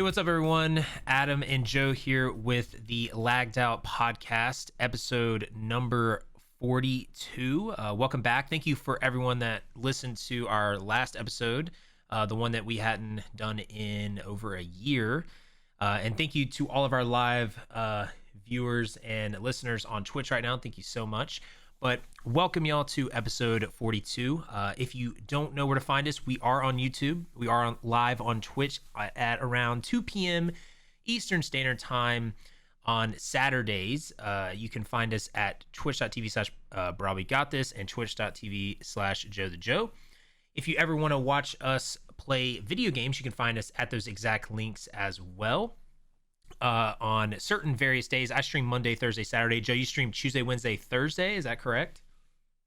Hey, what's up, everyone? Adam and Joe here with the Lagged Out podcast, episode number 42. Welcome back. Thank you for everyone that listened to our last episode, the one that we hadn't done in over a year. And thank you to all of our live viewers and listeners on Twitch right now. Thank you so much. But welcome y'all to episode 42. If you don't know where to find us, we are on YouTube. We are live on Twitch at around 2 p.m. Eastern Standard Time on Saturdays. You can find us at twitch.tv/BrawWeGotThis and twitch.tv/JoeTheJoe. If you ever want to watch us play video games, you can find us at those exact links as well. On certain various days. I stream Monday, Thursday, Saturday. Joe, you stream Tuesday, Wednesday, Thursday. Is that correct?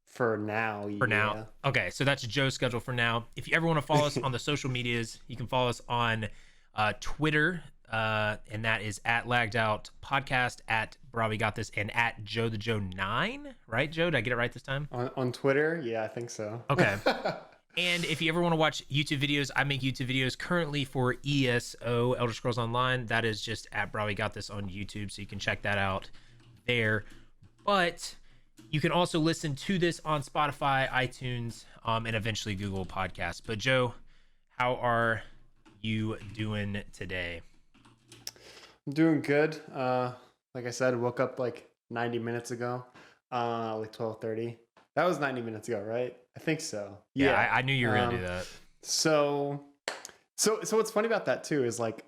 For now, For now. Okay, so that's Joe's schedule for now. If you ever want to follow us on the social medias, you can follow us on Twitter, and that is at Lagged Out Podcast, at Brawley Got This, and at Joe the Joe 9. Right, Joe? Did I get it right this time? On Twitter? Yeah, I think so. Okay. And if you ever want to watch YouTube videos, I make YouTube videos currently for ESO, Elder Scrolls Online. That is just at Brawley Got This on YouTube, so you can check that out there. But you can also listen to this on Spotify, iTunes, and eventually Google Podcasts. But Joe, how are you doing today? I'm doing good. Like I said, woke up like 90 minutes ago, like 12:30. That was 90 minutes ago, right? I think so. Yeah, I knew you were gonna do that. So what's funny about that too is like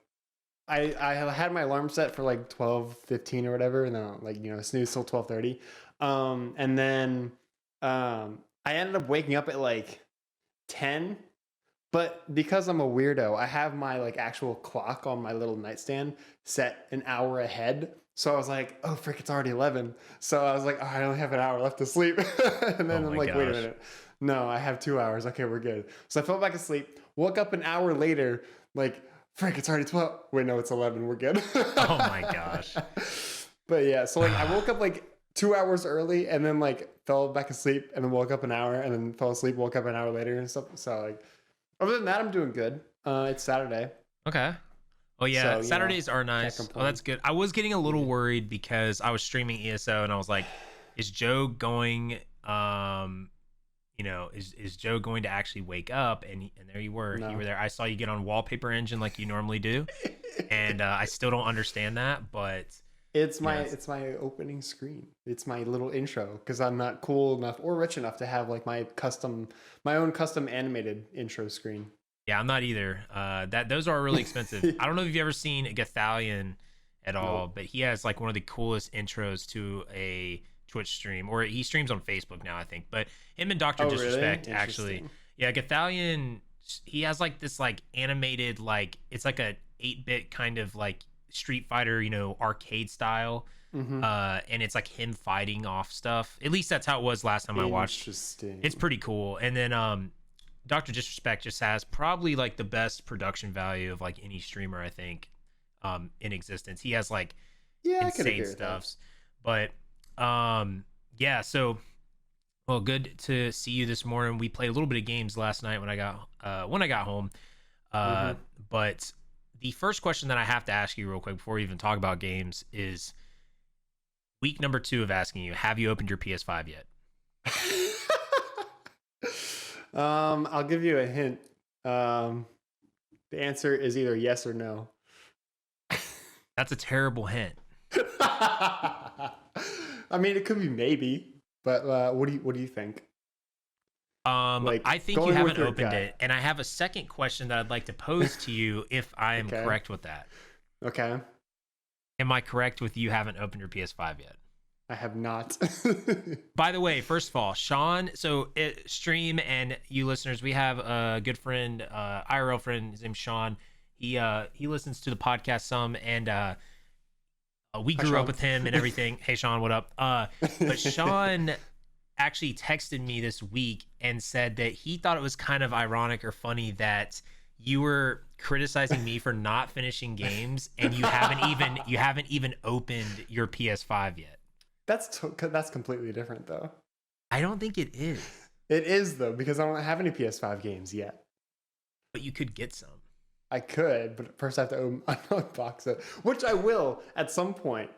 I had my alarm set for like 12:15 or whatever, and then like snooze till 12:30. And then I ended up waking up at like 10. But because I'm a weirdo, I have my like actual clock on my little nightstand set an hour ahead. So I was like, oh, frick, it's already 11. So I was like, oh, I only have an hour left to sleep. And then I'm like, wait a minute. No, I have 2 hours. Okay, we're good. So I fell back asleep, woke up an hour later, like, frick, it's already 12. Wait, no, it's 11. We're good. Oh my gosh. But yeah, so like I woke up like 2 hours early and then like fell back asleep and then woke up an hour and then fell asleep, woke up an hour later and stuff. So like, other than that, I'm doing good. It's Saturday. Okay. Oh yeah, So, Saturdays are nice. Oh, that's good. I was getting a little worried because I was streaming ESO and I was like, is Joe going is Joe going to actually wake up? And there you were. No. You were there. I saw you get on Wallpaper Engine like you normally do. And I still don't understand that, but It's my opening screen. It's my little intro because I'm not cool enough or rich enough to have like my own custom animated intro screen. yeah, I'm not either. Those are really expensive. I don't know if you've ever seen Gathalion at all, Nope. but he has like one of the coolest intros to a Twitch stream, or he streams on Facebook now, I think. But him and Dr. Oh, really? Disrespect actually, Interesting. yeah, Gathalion. He has like this like animated like it's like a 8-bit kind of like Street Fighter, arcade style. Mm-hmm. And it's like him fighting off stuff. At least that's how it was last time I watched. Interesting. It's pretty cool. And then Dr. Disrespect just has probably like the best production value of like any streamer, I think, in existence. He has like I could agree insane with stuffs. But yeah, so well, good to see you this morning. We played a little bit of games last night when I got home. But the first question that I have to ask you real quick before we even talk about games is week number 2 of asking you, have you opened your PS5 yet? I'll give you a hint. The answer is either yes or no. That's a terrible hint. I mean, it could be maybe, but what do you think? I think you going with haven't your opened gut. it. And I have a second question that I'd like to pose to you if I am Okay. correct with that. Okay, Am I correct with you haven't opened your PS5 yet? I have not. By the way, first of all, Sean, stream and you listeners, we have a good friend, IRL friend, his name's Sean. He listens to the podcast some, and we Hi, grew Sean. up with him and everything. Hey, Sean, what up? But Sean actually texted me this week and said that he thought it was kind of ironic or funny that you were criticizing me for not finishing games and you haven't even opened your PS5 yet. That's completely different though. I don't think it is. It is though, because I don't have any PS5 games yet. But you could get some. I could, but first I have to unbox it, which I will at some point.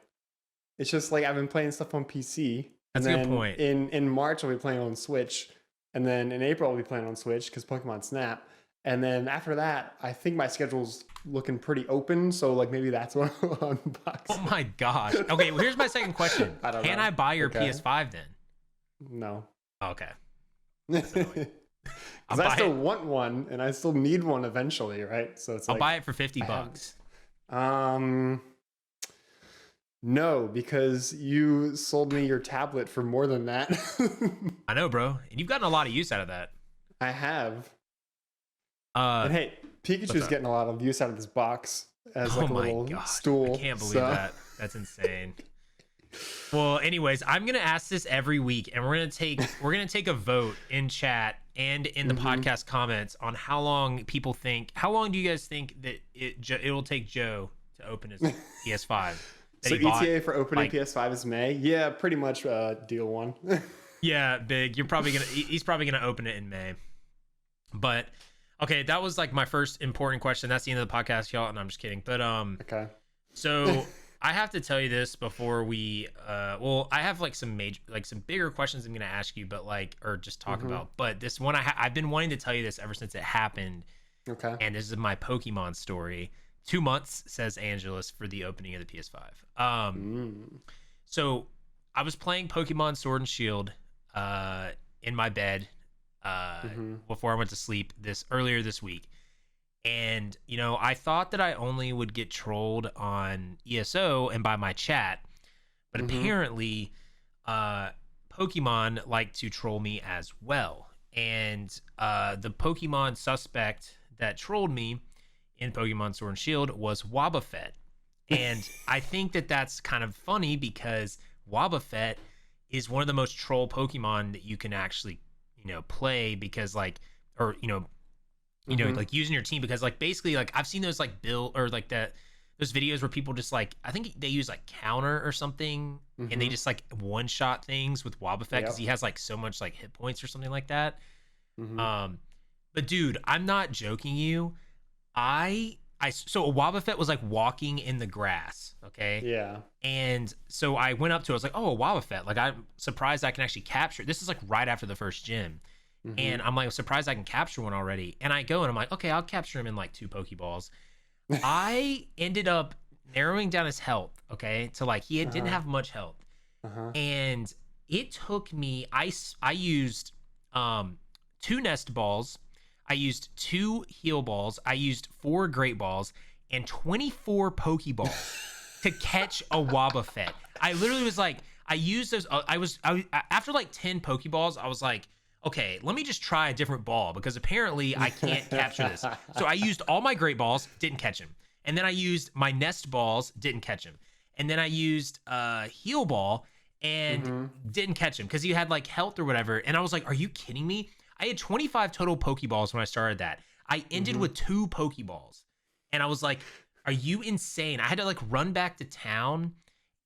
It's just like I've been playing stuff on PC. And That's a good then point. in March I'll be playing on Switch. And then in April I'll be playing on Switch because Pokemon Snap. And then after that, I think my schedule's looking pretty open. So like maybe that's when I'll unbox Oh my gosh. Okay, well, here's my second question. I don't Can know. I buy your Okay. PS5 then? No. Okay. Because I'll I buy still it. want one and I still need one eventually, right? So it's I'll like buy it for $50. no, because you sold me your tablet for more than that. I know, bro. And you've gotten a lot of use out of that. I have. Uh, And hey, what's Pikachu's up? getting a lot of use out of this box as like Oh a my little god. stool. I can't believe so- that. That's insane. Well, anyways, I'm gonna ask this every week, and we're gonna take a vote in chat and in the podcast comments on how long do you guys think that it will take Joe to open his PS5 that So he bought? ETA for opening like- PS5 is May. Yeah, pretty much deal one. Yeah, big. He's probably gonna open it in May. But okay, that was like my first important question. That's the end of the podcast, y'all. And I'm just kidding. But Okay. so I have to tell you this before we well, I have like some bigger questions I'm gonna ask you, but or just talk about. But this one I've been wanting to tell you this ever since it happened, Okay. and this is my Pokemon story. 2 months, says Angelus, for the opening of the PS5. So I was playing Pokemon Sword and Shield in my bed before I went to sleep earlier this week. And, I thought that I only would get trolled on ESO and by my chat, but apparently Pokemon like to troll me as well. And the Pokemon suspect that trolled me in Pokemon Sword and Shield was Wobbuffet. And I think that that's kind of funny because Wobbuffet is one of the most troll Pokemon that you can actually, play because like using your team because basically I've seen those those videos where people just I think they use counter or something and they just one shot things with Wobbuffet because he has so much hit points or something like that. But dude, I'm not joking you. So a Wobbuffet was walking in the grass, okay? Yeah. And so I went up to it, I was like, oh, a Wobbuffet. I'm surprised I can actually capture it. This is right after the first gym. And I'm surprised I can capture one already. And I go and I'm like, okay, I'll capture him in 2 Pokeballs. I ended up narrowing down his health, okay? To he didn't have much health. And it took me, I used 2 Nest Balls. I used 2 Heal Balls. I used 4 Great Balls and 24 Pokeballs to catch a Wobbuffet. I literally was I used those. After 10 Pokeballs, I was like, okay, let me just try a different ball because apparently I can't capture this. So I used all my Great Balls, didn't catch him. And then I used my Nest Balls, didn't catch him. And then I used Heal Ball and didn't catch him because he had health or whatever. And I was like, are you kidding me? I had 25 total Pokeballs when I started that. I ended with 2 Pokeballs. And I was like, are you insane? I had to run back to town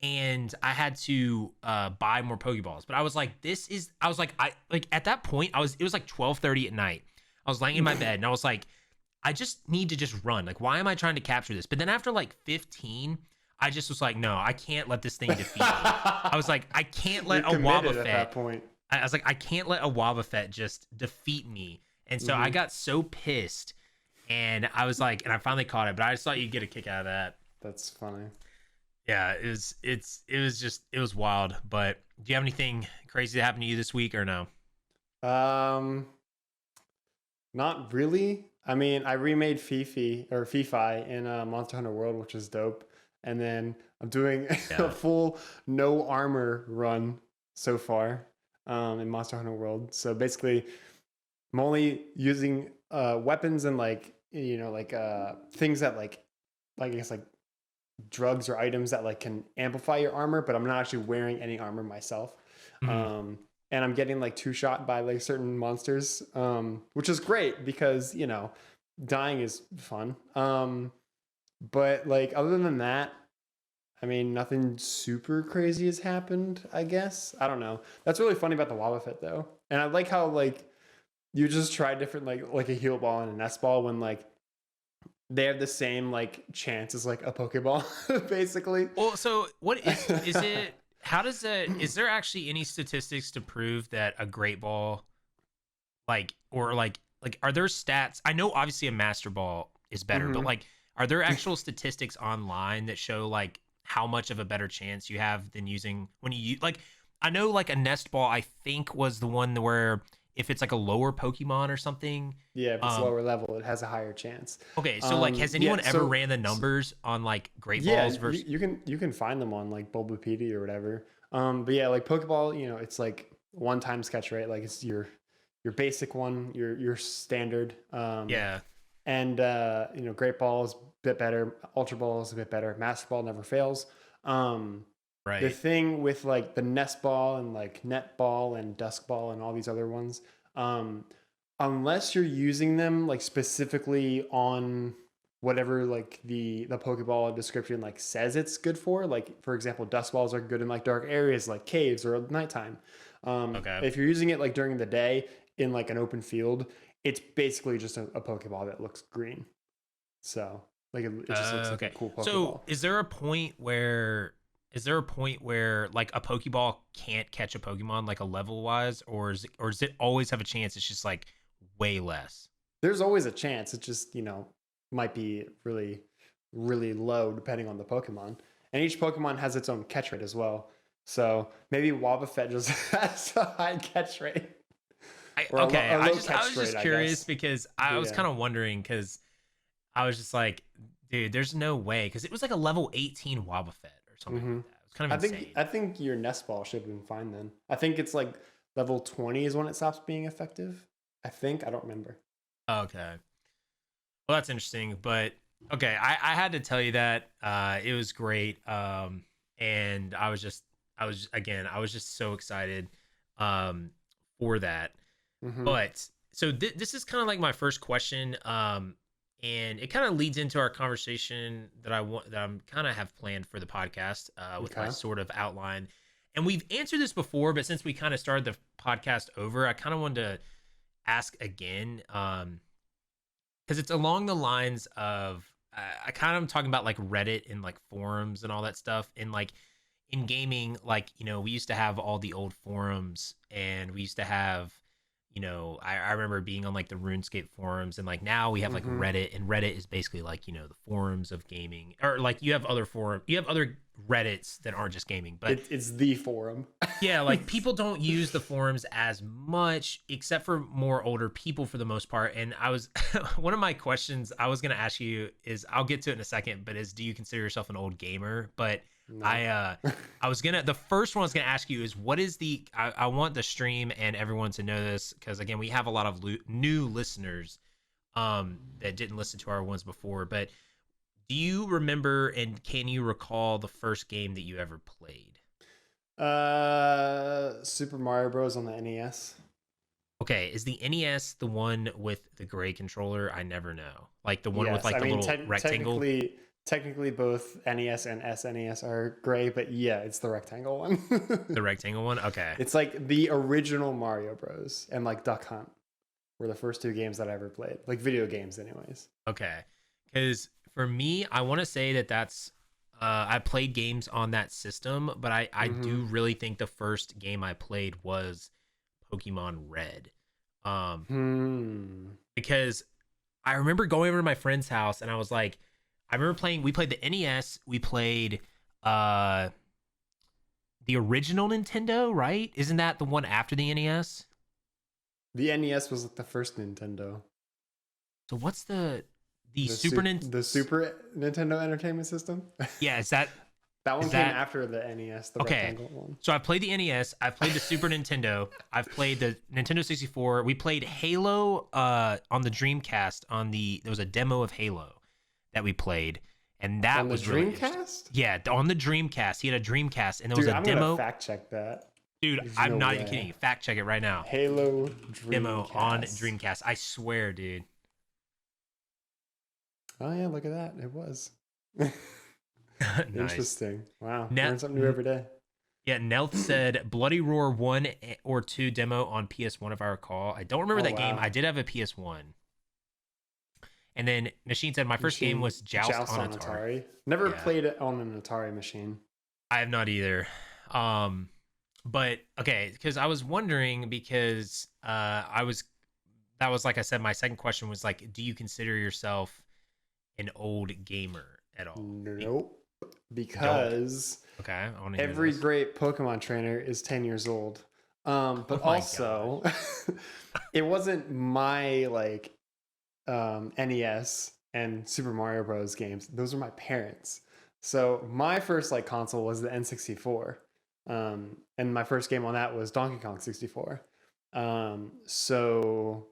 and I had to buy more Pokeballs. But I was like, at that point, it was 12:30 at night. I was laying in my bed and I was like, I just need to just run. Why am I trying to capture this? But then after 15, I just was like, no, I can't let this thing defeat me. I was like, I can't let a Wobbuffet at that point. I was like, I can't let a Wobbuffet just defeat me. And so I got so pissed and I was like, and I finally caught it, but I just thought you'd get a kick out of that. That's funny. Yeah, it was wild. But do you have anything crazy that happened to you this week or no? Not really. I mean, I remade Fifi in Monster Hunter World, which is dope. And then I'm doing a full no armor run so far in Monster Hunter World. So basically, I'm only using weapons and things that I guess drugs or items that can amplify your armor, but I'm not actually wearing any armor myself. And I'm getting 2-shot by certain monsters, which is great because dying is fun. But other than that, I mean, nothing super crazy has happened, I guess. I don't know. That's really funny about the Wobbuffet though. And I like how you just try different like a heal ball and a nest ball when they have the same like chance as like a Pokeball, basically. Well, so what is it? How does it? Is there actually any statistics to prove that a Great Ball, like, or like, are there stats? I know obviously a Master Ball is better, but Hmm. like, are there actual statistics online that show like how much of a better chance you have than using when you like? I know like a Nest Ball, I think was the one where if it's like a lower Pokemon or something. Yeah, if it's Um, lower level, it has a higher chance. okay, so like, has anyone Yeah, ever ran the numbers on like Great yeah, Balls versus? you can find them on like Bulbapedia or whatever. But yeah, like Pokeball, you know, it's like one times catch rate, like it's your basic one, your standard. Yeah, And you know, Great Ball is a bit better, Ultra Ball is a bit better, Master Ball never fails. Um, the right. thing with like the Nest Ball and like Net Ball and Dusk Ball and all these other ones, um, unless you're using them like specifically on whatever like the Pokeball description like says it's good for, like for example, Dusk Balls are good in like dark areas like caves or at nighttime. Okay. If you're using it like during the day in like an open field, it's basically just a Pokeball that looks green. So like it just looks like a Okay. cool So, Pokeball. is there a point where like a Pokeball can't catch a Pokemon like a level wise, or does it always have a chance? It's just like way less. There's always a chance. It just, you know, might be really, really low depending on the Pokemon. And each Pokemon has its own catch rate as well. So maybe Wobbuffet just has a high catch rate or Okay. a I low just I catch was rate, just I curious guess. because I was Yeah. kind of wondering because I was just like, dude, there's no way because it was like a level 18 Wobbuffet or something Hmm. like that. It was kind of insane. I think your Nest Ball should have been fine then. I think it's like level 20 is when it stops being effective. I think. I don't remember. Okay. Well, that's interesting, but okay, I had to tell you that it was great, and I was just so excited um, for that. Hmm. But so this is kind of like my first question, and it kind of leads into our conversation that I'm kind of have planned for the podcast with my Okay. sort of outline. And we've answered this before, but since we kind of started the podcast over, I kind of wanted to ask again. Because it's along the lines of I kind of am talking about like Reddit and like forums and all that stuff. And like in gaming, like, you know, we used to have all the old forums and we used to have, you know, I remember being on like the RuneScape forums, and like now we have like Hmm. Reddit, and Reddit is basically like, you know, the forums of gaming, or like you have other Reddits that aren't just gaming, but It's the forum. yeah, like people don't use the forums as much except for more older people for the most part. And I was one of my questions I was going to ask you is, I'll get to it in a second, but is, do you consider yourself an old gamer? But No. I was going to, the first one I was going to ask you is, what is I want the stream and everyone to know this, because again, we have a lot of new listeners that didn't listen to our ones before, but do you remember and can you recall the first game that you ever played? Super Mario Bros on the NES. Okay, is the NES the one with the gray controller? I never know. Like the one with Yes, like I the mean little rectangle? technically both NES and SNES are gray, but yeah, it's the rectangle one. The rectangle one? Okay. It's like the original Mario Bros. And like Duck Hunt were the first two games that I ever played, like video games, anyways. Okay. Because for me, I want to say that that's I played games on that system, but I Mm-hmm. do really think the first game I played was Pokemon Red. Um Hmm. because I remember going over to my friend's house and I was like, I remember playing, we played the NES, we played uh the original Nintendo, right? Isn't that the one after the NES? The NES was like the first Nintendo. So what's the Super Nintendo? The Super Nintendo Entertainment System. Yeah, That one is came that after the NES, the okay? rectangle one. So I played the NES. I've played the Super Nintendo. I've played the Nintendo 64. We played Halo on the Dreamcast. There was a demo of Halo that we played, and that On the was really interesting. Dreamcast? Yeah, on the Dreamcast. He had a Dreamcast, and there was Dude, a I'm gonna demo. fact check that. Dude, There's I'm no not even way. kidding you. Fact check it right now. Halo Demo on Dreamcast. Dreamcast. I swear, dude. Oh yeah, look at that. It was. Nice. Interesting. Wow. Now, Learn something new every day. yeah, Nelth said Bloody Roar 1 or 2 demo on PS1 if I recall. I don't remember Oh that game. wow. I did have a PS1. And then Machine said my first game was Joust on Atari. Never played it on an Atari machine. I have not either. But okay, because I was wondering because that was like I said, my second question was like, do you consider yourself an old gamer at all? Nope. Because okay, every great Pokemon trainer is 10 years old. But also it wasn't my like NES and Super Mario Bros games. Those are my parents. So my first like console was the N64. And my first game on that was Donkey Kong 64. So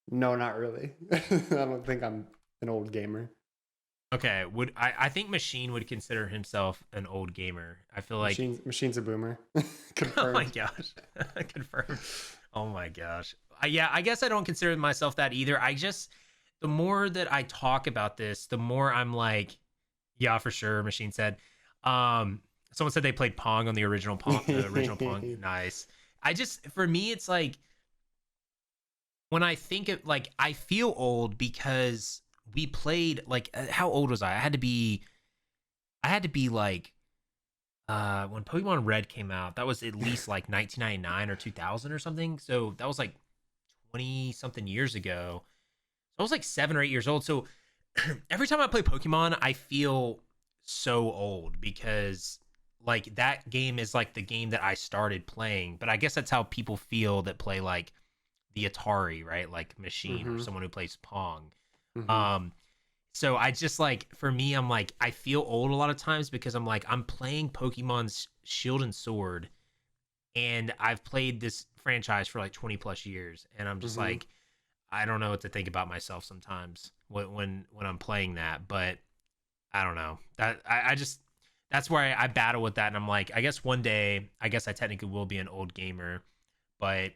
no, not really. I don't think I'm an old gamer. Okay, I think Machine would consider himself an old gamer. I feel like Machine's a boomer. Confirmed. Oh my gosh. Confirmed. Oh my gosh. Yeah, I guess I don't consider myself that either. The more that I talk about this, the more I'm like, yeah, for sure, Machine said. Someone said they played Pong on the original Pong. Nice. For me, it's like when I think of like, I feel old because we played like, how old was I? I had to be like, when Pokemon Red came out, that was at least like 1999 or 2000 or something. So that was like 20 something years ago. So I was like 7 or 8 years old. So every time I play Pokemon, I feel so old because like that game is like the game that I started playing. But I guess that's how people feel that play like the Atari, right? Like Machine or someone who plays Pong. So I just like, for me, I'm like, I feel old a lot of times because I'm like, I'm playing Pokemon's Shield and Sword and I've played this franchise for like 20 plus years. And I'm just like, I don't know what to think about myself sometimes when I'm playing that, but I don't know that that's where I battle with that. And I'm like, I guess one day, I guess I technically will be an old gamer, but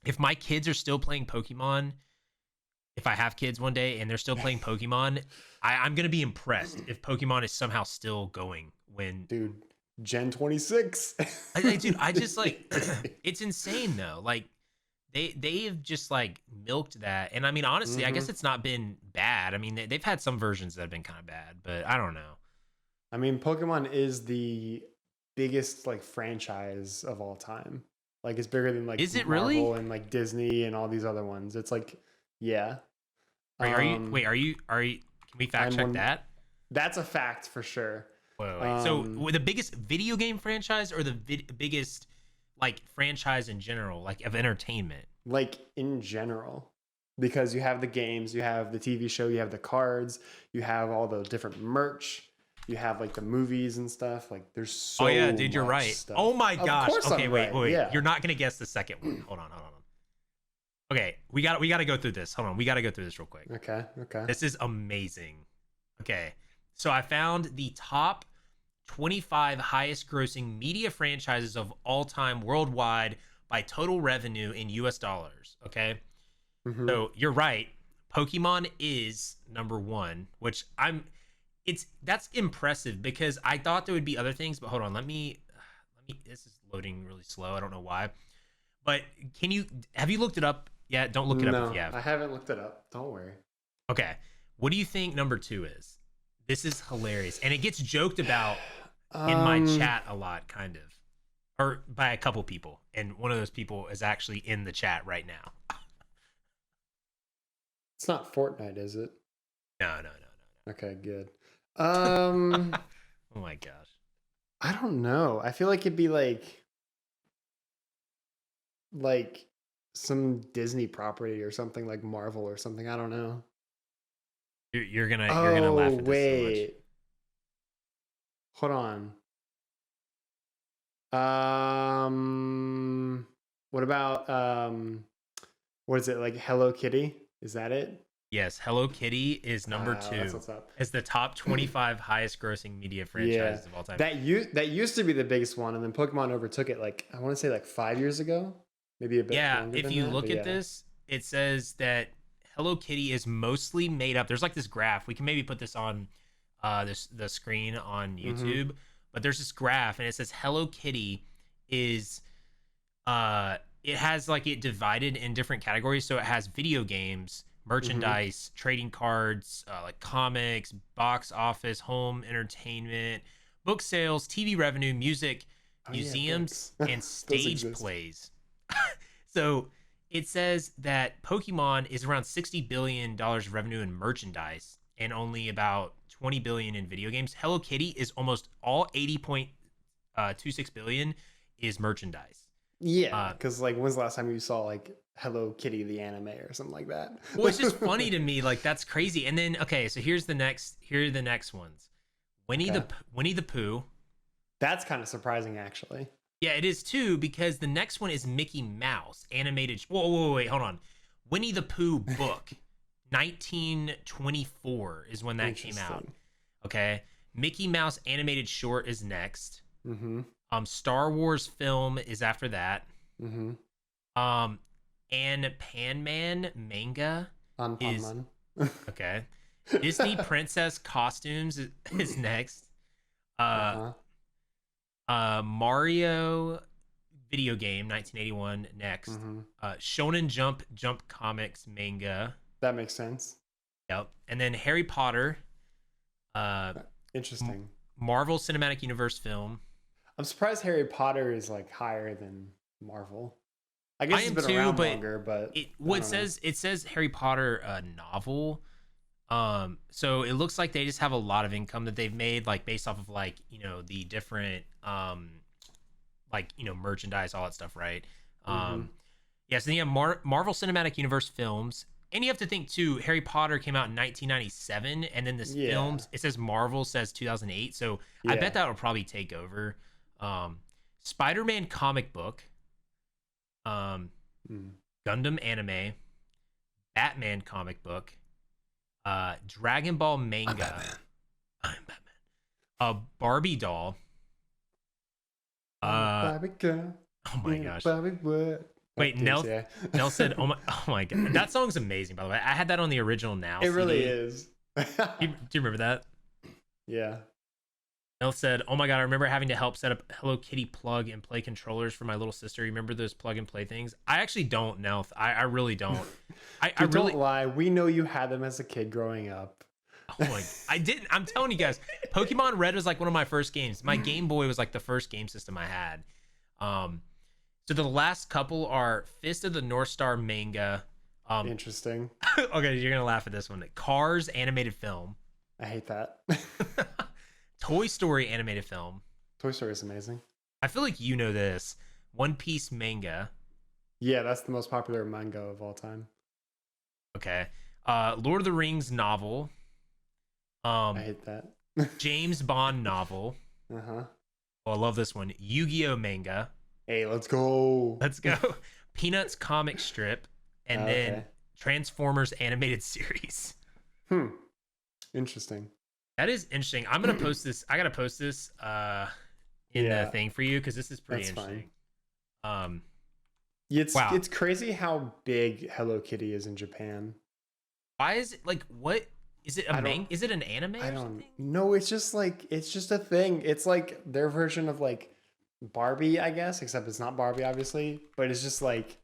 if my kids are still playing Pokemon, if I have kids one day and they're still playing Pokemon, I'm going to be impressed if Pokemon is somehow still going when dude, Gen 26. Dude, I just like, it's insane though. Like they've just like milked that. And I mean, honestly, I guess it's not been bad. I mean, they've had some versions that have been kind of bad, but I don't know. I mean, Pokemon is the biggest like franchise of all time. Like it's bigger than like is it Marvel really? and like Disney and all these other ones. It's like, yeah. Are you? Can we fact check that? That's a fact for sure. Wait. So the biggest video game franchise or the biggest like franchise in general, like of entertainment? Like in general, because you have the games, you have the TV show, you have the cards, you have all the different merch. You have like the movies and stuff. Like there's so much. Oh yeah, dude, you're right. Stuff. Oh my gosh. Okay, wait. Yeah. You're not gonna guess the second one. Hold on. Okay, we got to go through this. Hold on, we got to go through this real quick. Okay. This is amazing. Okay, so I found the top 25 highest grossing media franchises of all time worldwide by total revenue in US dollars. Okay, so you're right. Pokemon is number one, which that's impressive because I thought there would be other things, but hold on, let me. This is loading really slow. I don't know why, but have you looked it up? Yeah, don't look it up if you have. I haven't looked it up. Don't worry. Okay. What do you think number 2 is? This is hilarious. And it gets joked about in my chat a lot, kind of. Or by a couple people. And one of those people is actually in the chat right now. It's not Fortnite, is it? No. Okay, good. Oh my gosh. I don't know. I feel like it'd be like some Disney property or something, like Marvel or something. I don't know. You're gonna laugh at this so much. Hold on. What about what is it, like Hello Kitty? Is that it? Yes, Hello Kitty is number 2. That's what's up. It's the top 25 highest grossing media franchises of all time. That used to be the biggest one, and then Pokemon overtook it like, I want to say like 5 years ago. Maybe a bit longer if you look at this, it says that Hello Kitty is mostly made up. There's like this graph. We can maybe put this on the screen on YouTube, but there's this graph and it says Hello Kitty is it has like it divided in different categories. So it has video games, merchandise, trading cards, like comics, box office, home entertainment, book sales, TV revenue, music, Oh yeah, museums, books. and Those stage exist. plays. So it says that Pokemon is around $60 billion of revenue in merchandise and only about 20 billion in video games. Hello Kitty is almost all 80.26 billion is merchandise. Yeah, because like, when's the last time you saw like Hello Kitty the anime or something like that? Well, it's just funny to me, like that's crazy. And then okay, so here are the next ones. Okay. Winnie the Pooh. That's kind of surprising, actually. Yeah, it is too, because the next one is Mickey Mouse animated. Whoa, wait, hold on. Winnie the Pooh book, 1924 is when that came out. Interesting. Okay, Mickey Mouse animated short is next. Mm-hmm. Star Wars film is after that. Mm-hmm. And Pan-Man manga is Unpun. okay. Disney princess costumes is next. Uh-huh. Mario video game 1981 next. Mm-hmm. Shonen Jump comics manga. That makes sense. Yep. And then Harry Potter. Interesting. Marvel Cinematic Universe film. I'm surprised Harry Potter is like higher than Marvel. I guess I it's am been too, around but longer, but it says Harry Potter novel. So it looks like they just have a lot of income that they've made, like based off of like, the different like, merchandise, all that stuff, right? Yeah, so you have Marvel Cinematic Universe films, and you have to think too, Harry Potter came out in 1997, and then this films, it says Marvel says 2008, so I bet that will probably take over. Spider-Man comic book, Gundam anime, Batman comic book, Dragon Ball manga. I'm Batman. Barbie doll. Barbie girl. Oh my gosh. Barbie what? Wait, Nell said, "Oh my god, that song's amazing." By the way, I had that on the original Now. It really CD. is. Do you remember that? Yeah. Nell said, "Oh my god, I remember having to help set up Hello Kitty plug and play controllers for my little sister. Remember those plug and play things?" I actually don't, Nell. I really don't. I really don't lie. We know you had them as a kid growing up. Oh my! I didn't. I'm telling you guys, Pokemon Red was like one of my first games. My Game Boy was like the first game system I had. So the last couple are Fist of the North Star manga. Interesting. Okay, you're gonna laugh at this one. Cars animated film. I hate that. Toy Story animated film. Toy Story is amazing. I feel like you know this. One Piece manga. Yeah, that's the most popular manga of all time. Okay. Lord of the Rings novel. I hate that. James Bond novel. Uh-huh. Oh, I love this one. Yu-Gi-Oh manga. Hey, let's go. Let's go. Peanuts comic strip, and then Transformers animated series. Interesting. That is interesting. I'm gonna post this. I gotta post this in the thing for you because this is pretty interesting. Fine. It's crazy how big Hello Kitty is in Japan. Why is it like what? Is it is it an anime? I don't know. It's just a thing. It's like their version of like Barbie, I guess, except it's not Barbie, obviously, but it's just like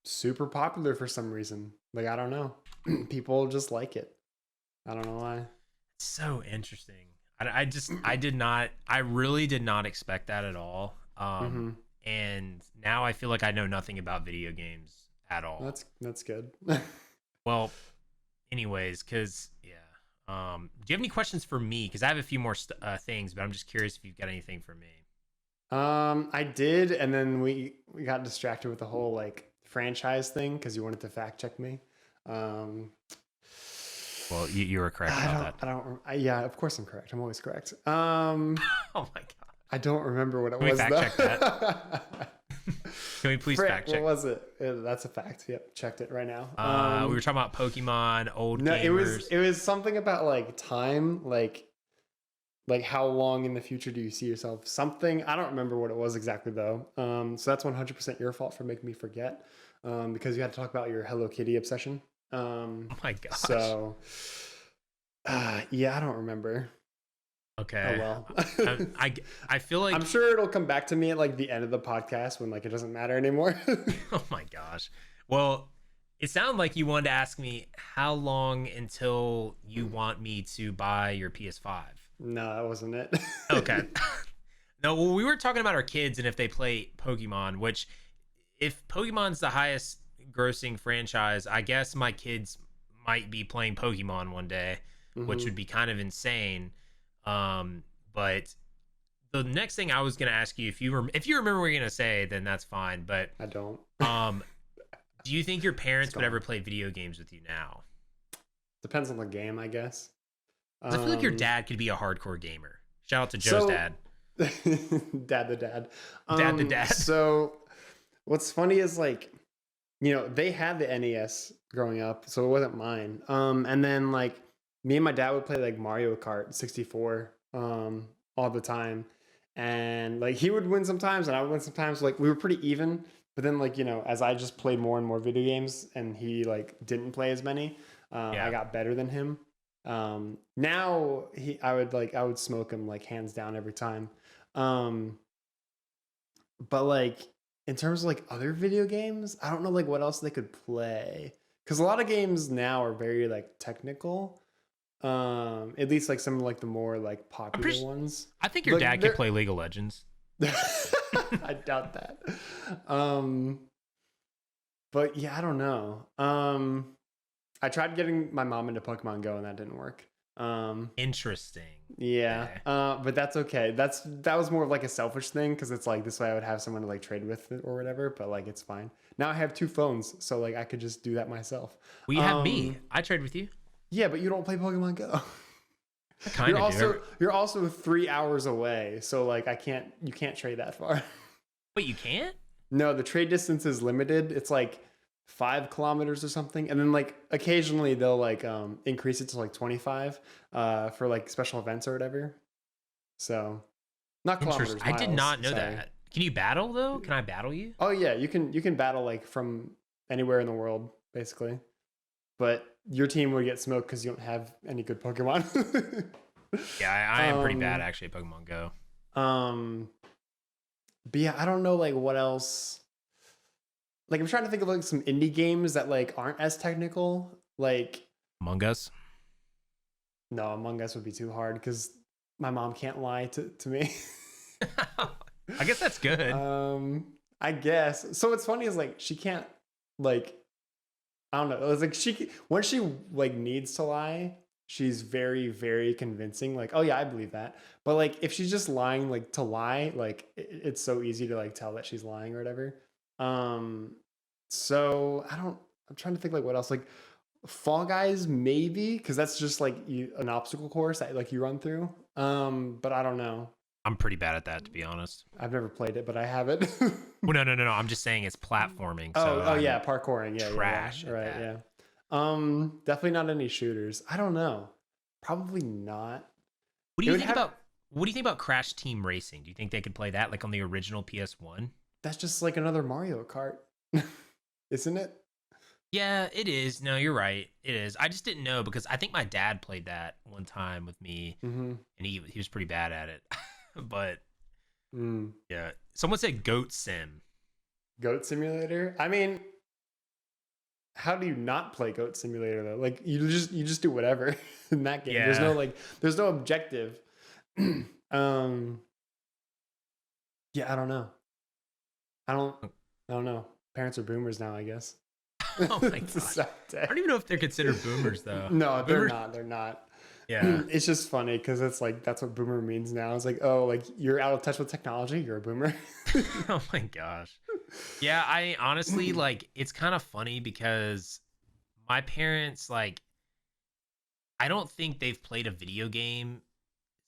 super popular for some reason. Like, I don't know. People just like it. I don't know why. It's so interesting. I really did not expect that at all. And now I feel like I know nothing about video games at all. That's good. Well, anyways, because do you have any questions for me? Because I have a few more things, but I'm just curious if you've got anything for me. I did, and then we got distracted with the whole like franchise thing because you wanted to fact check me. Well, you were correct about that. Yeah, of course I'm correct. I'm always correct. Oh my god. I don't remember what it was. Can we fact check that? Can we please fact check? What was it? That's a fact. Yep, checked it right now. We were talking about Pokemon, old gamers. It was something about like time, like how long in the future do you see yourself? Something, I don't remember what it was exactly though. So that's 100% your fault for making me forget. Because you had to talk about your Hello Kitty obsession. Oh my gosh. So yeah, I don't remember. Okay. Oh well. I feel like I'm sure it'll come back to me at like the end of the podcast when like it doesn't matter anymore. Oh my gosh. Well, It sounded like you wanted to ask me how long until you want me to buy your PS5. No, that wasn't it. Okay. No, well, we were talking about our kids and if they play Pokemon, which if Pokemon's the highest grossing franchise, I guess my kids might be playing Pokemon one day, which Hmm. would be kind of insane. But the next thing I was gonna ask you, if you remember what you're gonna say, then that's fine. But I don't. um, do you think your It's parents would ever gone. play video games with you now? Depends on the game, I guess. 'Cause I feel like your Um, dad could be a hardcore gamer. Shout out to Joe's so dad. dad the dad. Dad the dad. So what's funny is like, they had the NES growing up, so it wasn't mine. And then like me and my dad would play like Mario Kart 64 all the time. And like he would win sometimes and I would win sometimes. Like we were pretty even. But then like, as I just played more and more video games and he like didn't play as many, I Yeah. got better than him. Now I would smoke him like hands down every time. Um, but like in terms of like other video games, I don't know like what else they could play. Because a lot of games now are very like technical. At least like some of like the more like I'm popular pretty. ones. I think your Like dad could they're play League of Legends. I doubt that. Um, but yeah, I don't know. I tried getting my mom into Pokemon Go and that didn't work. Um, Interesting. yeah, Okay. but that's okay. That was more of like a selfish thing because it's like this way I would have someone to like trade with it or whatever. But like it's fine. Now I have two phones, so like I could just do that myself. Well, you have me. I trade with you. Yeah, but you don't play Pokemon Go. I kind of do. You're also 3 hours away, so like you can't trade that far. Wait, you can't? No, the trade distance is limited. It's like 5 kilometers or something, and then like occasionally they'll like increase it to like 25 for like special events or whatever. So not Interesting. kilometers, I did miles. not know Sorry. that. Can you battle though? Can I battle you? Oh yeah, you can battle like from anywhere in the world basically, but your team would get smoked because you don't have any good Pokemon. Yeah, I am pretty bad um, actually at Pokemon Go. um, but yeah, I don't know like what else. Like I'm trying to think of like some indie games that like aren't as technical. Like Among Us. no, Among Us would be too hard because my mom can't lie to me. I guess that's good. I guess. So what's funny is like she can't like I don't know. It was like when she like needs to lie, she's very very convincing. Like oh yeah, I believe that. But like if she's just lying like to lie, like it's so easy to like tell that she's lying or whatever. Um, so I don't. I'm trying to think like what else like Fall Guys maybe because that's just like an obstacle course that like you run through. But I don't know. I'm pretty bad at that to be honest. I've never played it, but I have it. Well, no. I'm just saying it's platforming, so Oh yeah, I'm parkouring. trash Yeah. at Right, that. yeah. Definitely not any shooters. I don't know. Probably not. What do It you would think have about what do you think about Crash Team Racing? Do you think they could play that like on the original PS1? that's just like another Mario Kart, isn't it? Yeah, it is. No, you're right. It is. I just didn't know because I think my dad played that one time with me Mm-hmm. and he was pretty bad at it. But Mm. yeah, someone said Goat Sim. Goat Simulator. I mean, how do you not play Goat Simulator though? Like you just do whatever in that game. Yeah. There's no objective. um yeah, I don't know. I don't I don't know. Parents are boomers now, I guess. Oh my It's a gosh. sad I day. don't even know if they're considered boomers though. No, they're Boomers. not. They're not. Yeah. It's just funny because it's like that's what boomer means now. It's like, oh, like you're out of touch with technology. You're a boomer. Oh my gosh. Yeah, I honestly like it's kind of funny because my parents like I don't think they've played a video game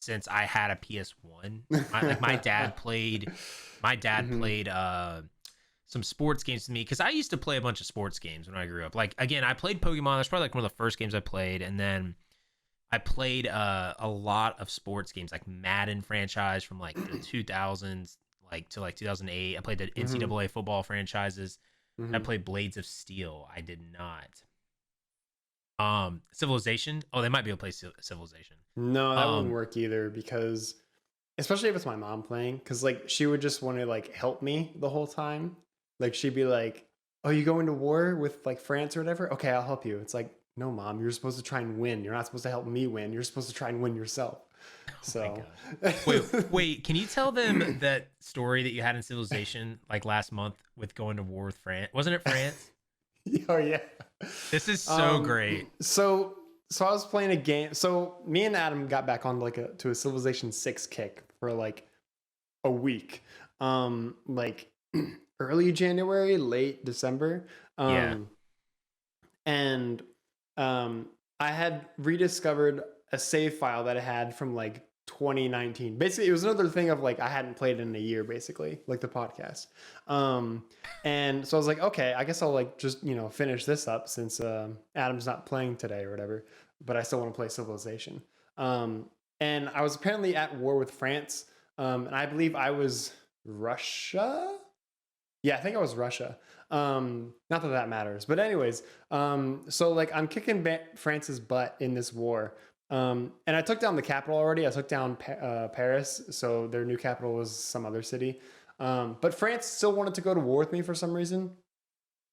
since I had a PS1. Like my dad Mhm. played some sports games with me because I used to play a bunch of sports games when I grew up. Like again, I played Pokemon. That's probably like one of the first games I played, and then I played a lot of sports games like Madden franchise from like the 2000s like to like 2008. I played the Mhm. NCAA football franchises. I Mhm. played Blades of Steel. I did not. Civilization. Oh, they might be able to play Civilization. No, that wouldn't Um, work either because, especially if it's my mom playing, because like she would just want to like help me the whole time. Like she'd be like, oh, you go into war with like France or whatever? Okay, I'll help you. It's like, no, mom, you're supposed to try and win. You're not supposed to help me win. You're supposed to try and win yourself. Oh my So, god. Wait. Can you tell them that story that you had in Civilization like last month with going to war with France? Wasn't it France? oh yeah. This is so great. So I was playing a game. So me and Adam got back on like to a Civilization 6 kick for like a week. Like early January, late December. Yeah. And I had rediscovered a save file that I had from like 2019. Basically, it was another thing of like I hadn't played in a year, basically, like the podcast. And so I was like, okay, I guess I'll like just finish this up since Adam's not playing today or whatever. But I still want to play Civilization. And I was apparently at war with France, and I believe I was Russia. Yeah, I think I was Russia. Not that that matters, but anyways, so like I'm kicking France's butt in this war. And I took down the capital already. I took down Paris, so their new capital was some other city. But France still wanted to go to war with me for some reason.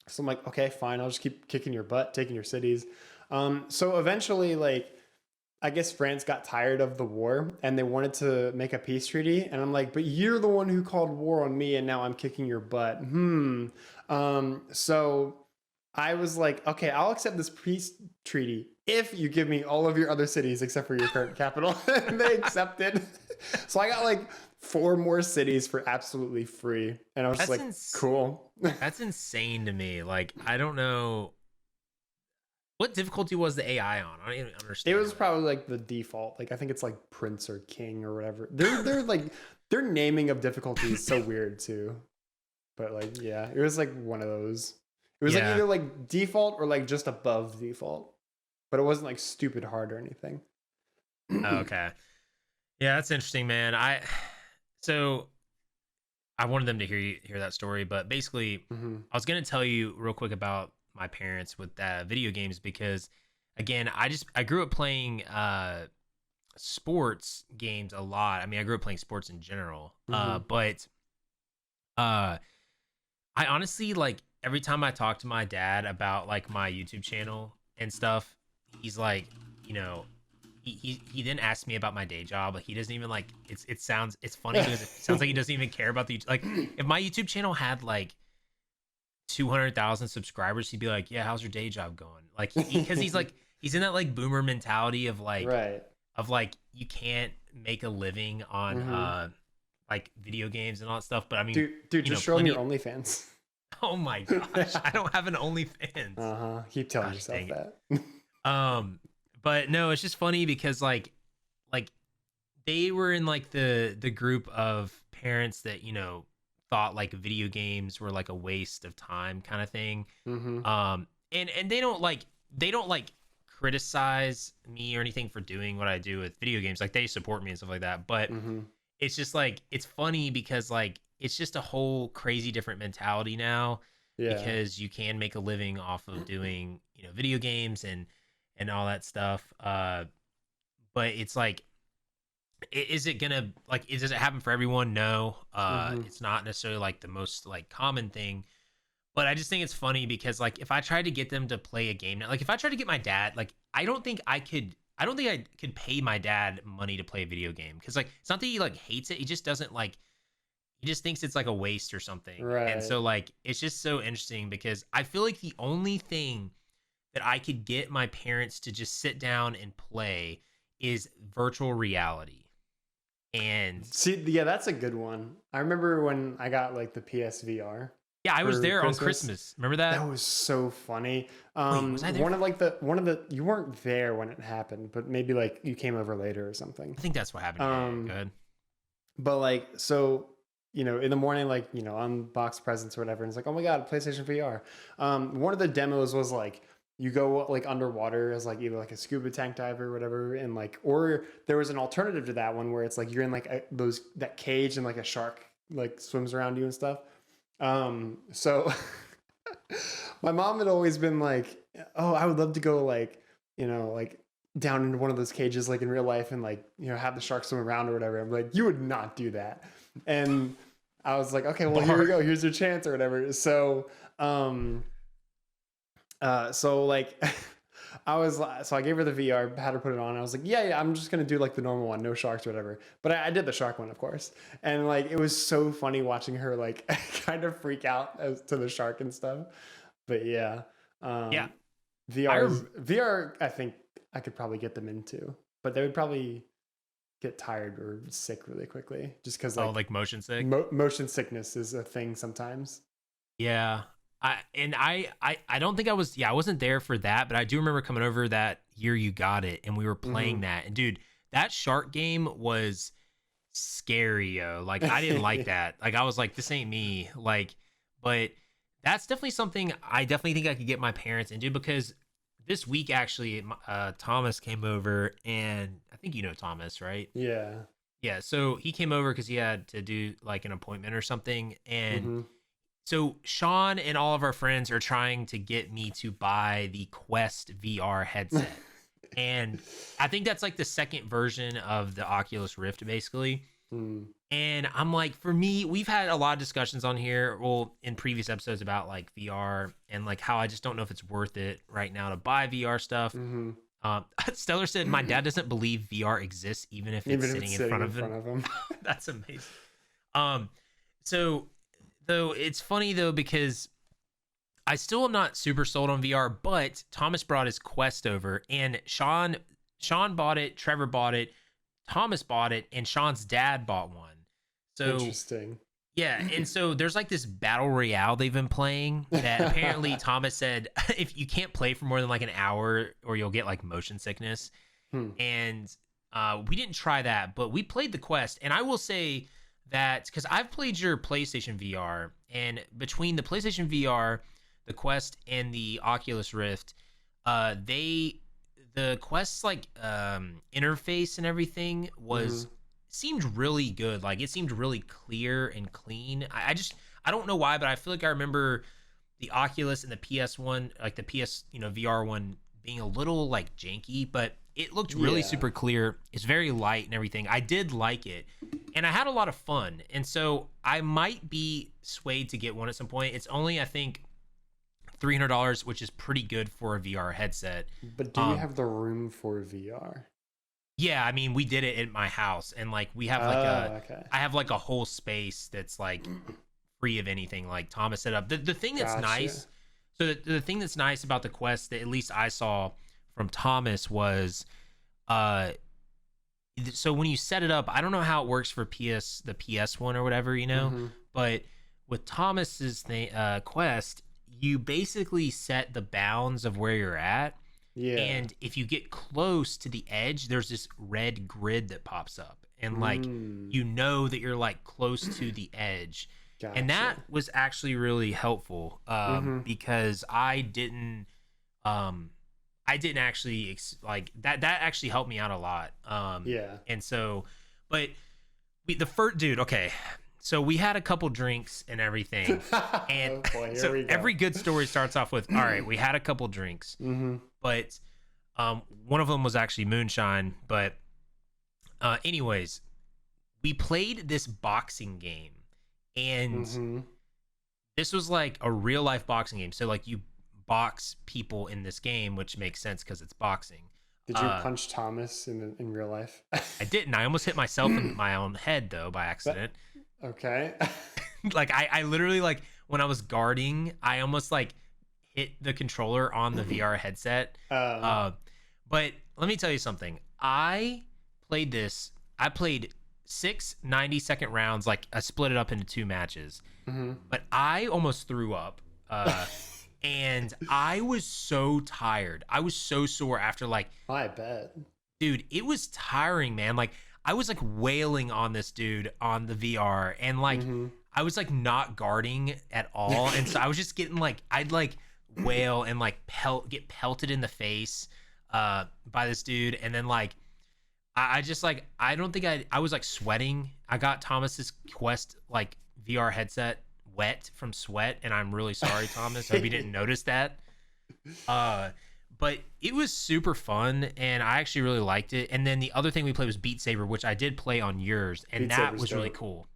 So I'm like, okay, fine. I'll just keep kicking your butt, taking your cities. So eventually, like, I guess France got tired of the war and they wanted to make a peace treaty. And I'm like, but you're the one who called war on me and now I'm kicking your butt. So I was like, okay, I'll accept this peace treaty if you give me all of your other cities except for your current capital. And they accepted. So I got like 4 more cities for absolutely free. And I was just like, cool. That's insane to me. Like, I don't know. What difficulty was the AI on? I don't even understand. It was probably like the default. Like I think it's like Prince or King or whatever. They're like their naming of difficulty is so weird too. But like yeah, it was like one of those. It was like either like default or like just above default. But it wasn't like stupid hard or anything. Okay. Yeah, that's interesting, man. I wanted them to hear that story, but basically I was gonna tell you real quick about my parents with video games because again I grew up playing sports games a lot. I mean I grew up playing sports in general, but I honestly like every time I talk to my dad about like my YouTube channel and stuff, he's like, he then asked me about my day job. Like he doesn't even like it's funny because it sounds like he doesn't even care about the like if my YouTube channel had like 200,000 subscribers, he'd be like, yeah, how's your day job going? Like because he's like he's in that like boomer mentality of like you can't make a living on like video games and all that stuff. But I mean dude just show him your OnlyFans. Oh my gosh, I don't have an OnlyFans. Keep telling yourself that. But no, it's just funny because like they were in like the group of parents that thought like video games were like a waste of time kind of thing. And they don't like criticize me or anything for doing what I do with video games. Like they support me and stuff like that. But it's just like it's funny because like it's just a whole crazy different mentality now. Because you can make a living off of doing video games and all that stuff. But it's like, is it gonna like? Does it happen for everyone? No. It's not necessarily like the most like common thing. But I just think it's funny because like if I tried to get them to play a game now, like if I tried to get my dad, like I don't think I could pay my dad money to play a video game because like it's not that he like hates it. He just doesn't like. He just thinks it's like a waste or something. Right. And so like it's just so interesting because I feel like the only thing that I could get my parents to just sit down and play is virtual reality. And see, yeah, that's a good one. I remember when I got like the PSVR. Yeah, I was there on Christmas. Remember that? That was so funny. Was I there? One of the you weren't there when it happened, but maybe like you came over later or something. I think that's what happened. Go ahead. But like so in the morning, like, unbox presents or whatever. And it's like, oh my God, PlayStation VR. One of the demos was like, you go like underwater as like either like a scuba tank diver or whatever. And like, or there was an alternative to that one where it's like, you're in like that cage and like a shark like swims around you and stuff. So my mom had always been like, oh, I would love to go like, like down into one of those cages, like in real life and like, have the shark swim around or whatever. I'm like, you would not do that. And I was like, okay, well, here we go. Here's your chance or whatever. So, so like, so I gave her the VR, had her put it on. I was like, yeah, I'm just gonna do like the normal one, no sharks or whatever. But I did the shark one, of course. And like, it was so funny watching her like kind of freak out as to the shark and stuff. But yeah, Yeah. VR. I think I could probably get them into, but they would probably get tired or sick really quickly, just because like motion sick. Motion sickness is a thing sometimes. Yeah. I don't think I wasn't there for that, but I do remember coming over that year you got it and we were playing that. And dude, that shark game was scary, yo. Like I didn't like that. Like I was like, this ain't me. Like, but that's definitely something I definitely think I could get my parents into, because this week actually Thomas came over, and I think you know Thomas, right? Yeah. Yeah, so he came over because he had to do like an appointment or something. And so Sean and all of our friends are trying to get me to buy the Quest VR headset. And I think that's like the second version of the Oculus Rift, basically. And I'm like, for me, we've had a lot of discussions on here, well, in previous episodes about like VR and like how I just don't know if it's worth it right now to buy VR stuff. Stellar said, my dad doesn't believe VR exists, even if it's sitting in front of him. That's amazing. So though it's funny though, because I still am not super sold on VR, but Thomas brought his Quest over, and Sean bought it, Trevor bought it, Thomas bought it, and Sean's dad bought one. So interesting. Yeah, and so there's like this battle royale they've been playing that apparently Thomas said if you can't play for more than like an hour or you'll get like motion sickness. And we didn't try that, but we played the Quest, and I will say that because I've played your PlayStation VR, and between the PlayStation VR, the Quest, and the Oculus Rift, the Quest's like interface and everything seemed really good. Like it seemed really clear and clean. I don't know why, but I feel like I remember the Oculus and the PS1, like the PS VR one, being a little like janky, but it looked really super clear. It's very light and everything. I did like it, and I had a lot of fun, and so I might be swayed to get one at some point. It's only, I think, $300, which is pretty good for a VR headset. But do you have the room for VR? Yeah, I mean, we did it at my house, and like we have like I have like a whole space that's like free of anything. Like Thomas set up the thing that's nice. So the thing that's nice about the Quest that at least I saw from Thomas was, so when you set it up, I don't know how it works for the PS one or whatever, but with Thomas's Quest, you basically set the bounds of where you're at. Yeah. And if you get close to the edge, there's this red grid that pops up. And like, that you're like close to the edge. Gotcha. And that was actually really helpful because I didn't actually like that actually helped me out a lot. And so, but the first dude, okay. So we had a couple drinks and everything, and so every good story starts off with, all right, we had a couple drinks, but one of them was actually moonshine. But anyways, we played this boxing game, and this was like a real life boxing game. So like you box people in this game, which makes sense because it's boxing. Did you punch Thomas in real life? I didn't. I almost hit myself in my own head though by accident. Okay. Like I literally, like when I was guarding, I almost like hit the controller on the VR headset. But let me tell you something. I played 6 90-second rounds. Like I split it up into 2 matches, but I almost threw up. And I was so tired. I was so sore after like, I bet. Dude, it was tiring, man. Like I was like wailing on this dude on the VR, and like I was like not guarding at all, and so I was just getting like, I'd like wail and like get pelted in the face by this dude, and then like I just like, I don't think I was like sweating. I got Thomas's Quest like VR headset wet from sweat, and I'm really sorry, Thomas. I hope you didn't notice that. But it was super fun, and I actually really liked it. And then the other thing we played was Beat Saber, which I did play on yours, and that was really cool.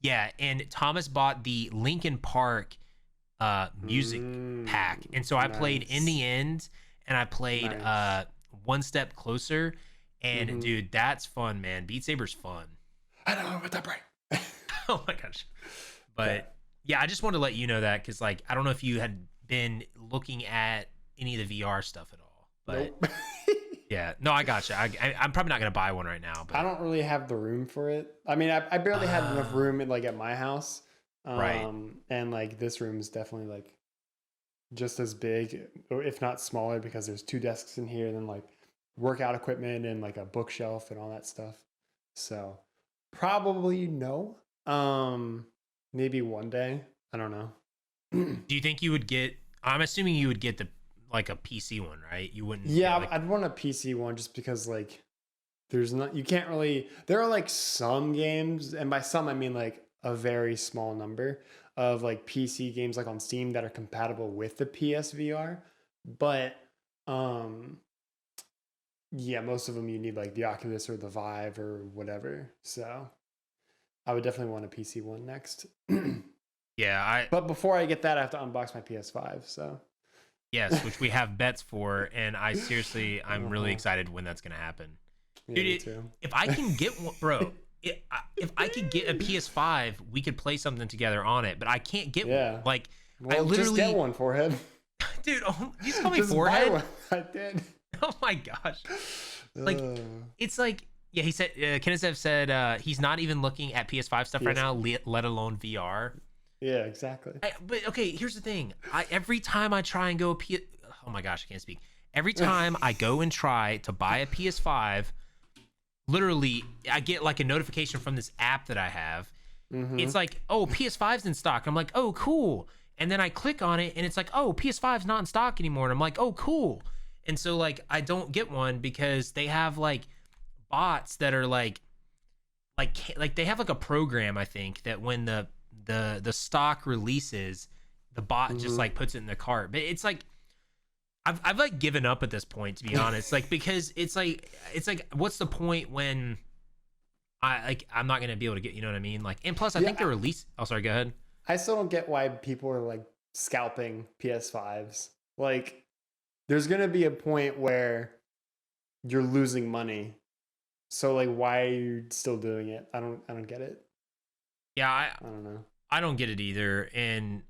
Yeah, and Thomas bought the Linkin Park music pack. And so I played In Nice. the End and I played Nice. One Step Closer. And Mm-hmm. dude, that's fun, man. Beat Saber's fun. I know what that brain. Oh my gosh. Yeah. But yeah, I just wanted to let you know that because like I don't know if you had been looking at any of the VR stuff at all. But Nope. yeah, no, I got you. I'm probably not gonna buy one right now. I But don't really have the room for it. I mean, I barely had enough uh, room in, like at my house. right. And like this room is definitely like just as big, or if not smaller, because there's two desks in here, and then like workout equipment and like a bookshelf and all that stuff. So probably no. Maybe one day. I don't know. Do you think you would get? I'm assuming you would get the like a PC one, right? You wouldn't get Yeah, like I'd want a PC one just because like there's not, you can't really, there are like some games, and by some I mean like a very small number of like PC games like on Steam that are compatible with the PSVR, but um yeah, most of them you need like the Oculus or the Vive or whatever. So I would definitely want a PC one next. yeah, I But before I get that, I have to unbox my PS5. So yes, which we have bets for, and I'm really uh-huh. excited when that's gonna happen, Yeah, dude. me too. If I can get one, bro, if I could get a PS5, we could play something together on it. But I can't get one. Yeah. Like I Well, just get literally, one, forehead. dude. Oh, you just call me Just buy forehead. one. I did. Oh my gosh. Like Uh, it's like yeah. He said Kenneth said he's not even looking at PS5 stuff right PS. now, let alone VR. Yeah, exactly. But okay, here's the thing. Every time I try and oh my gosh, I can't speak. Every time I go and try to buy a PS5, literally I get like a notification from this app that I have. Mm-hmm. It's like, oh, PS5's in stock. I'm like, oh, cool. And then I click on it and it's like, oh, PS5's not in stock anymore. And I'm like, oh, cool. And so like I don't get one because they have like bots that are like they have like a program I think that when the stock releases, the bot just Mm-hmm. like puts it in the cart. But it's like I've like given up at this point to be honest. Like because it's like what's the point when I'm not gonna be able to get, you know what I mean? Like, and plus I Yeah, think the release. Oh, sorry. Go ahead. I still don't get why people are like scalping PS5s. Like, there's gonna be a point where you're losing money. So like, why are you still doing it? I don't get it. Yeah, I don't know. I don't get it either, and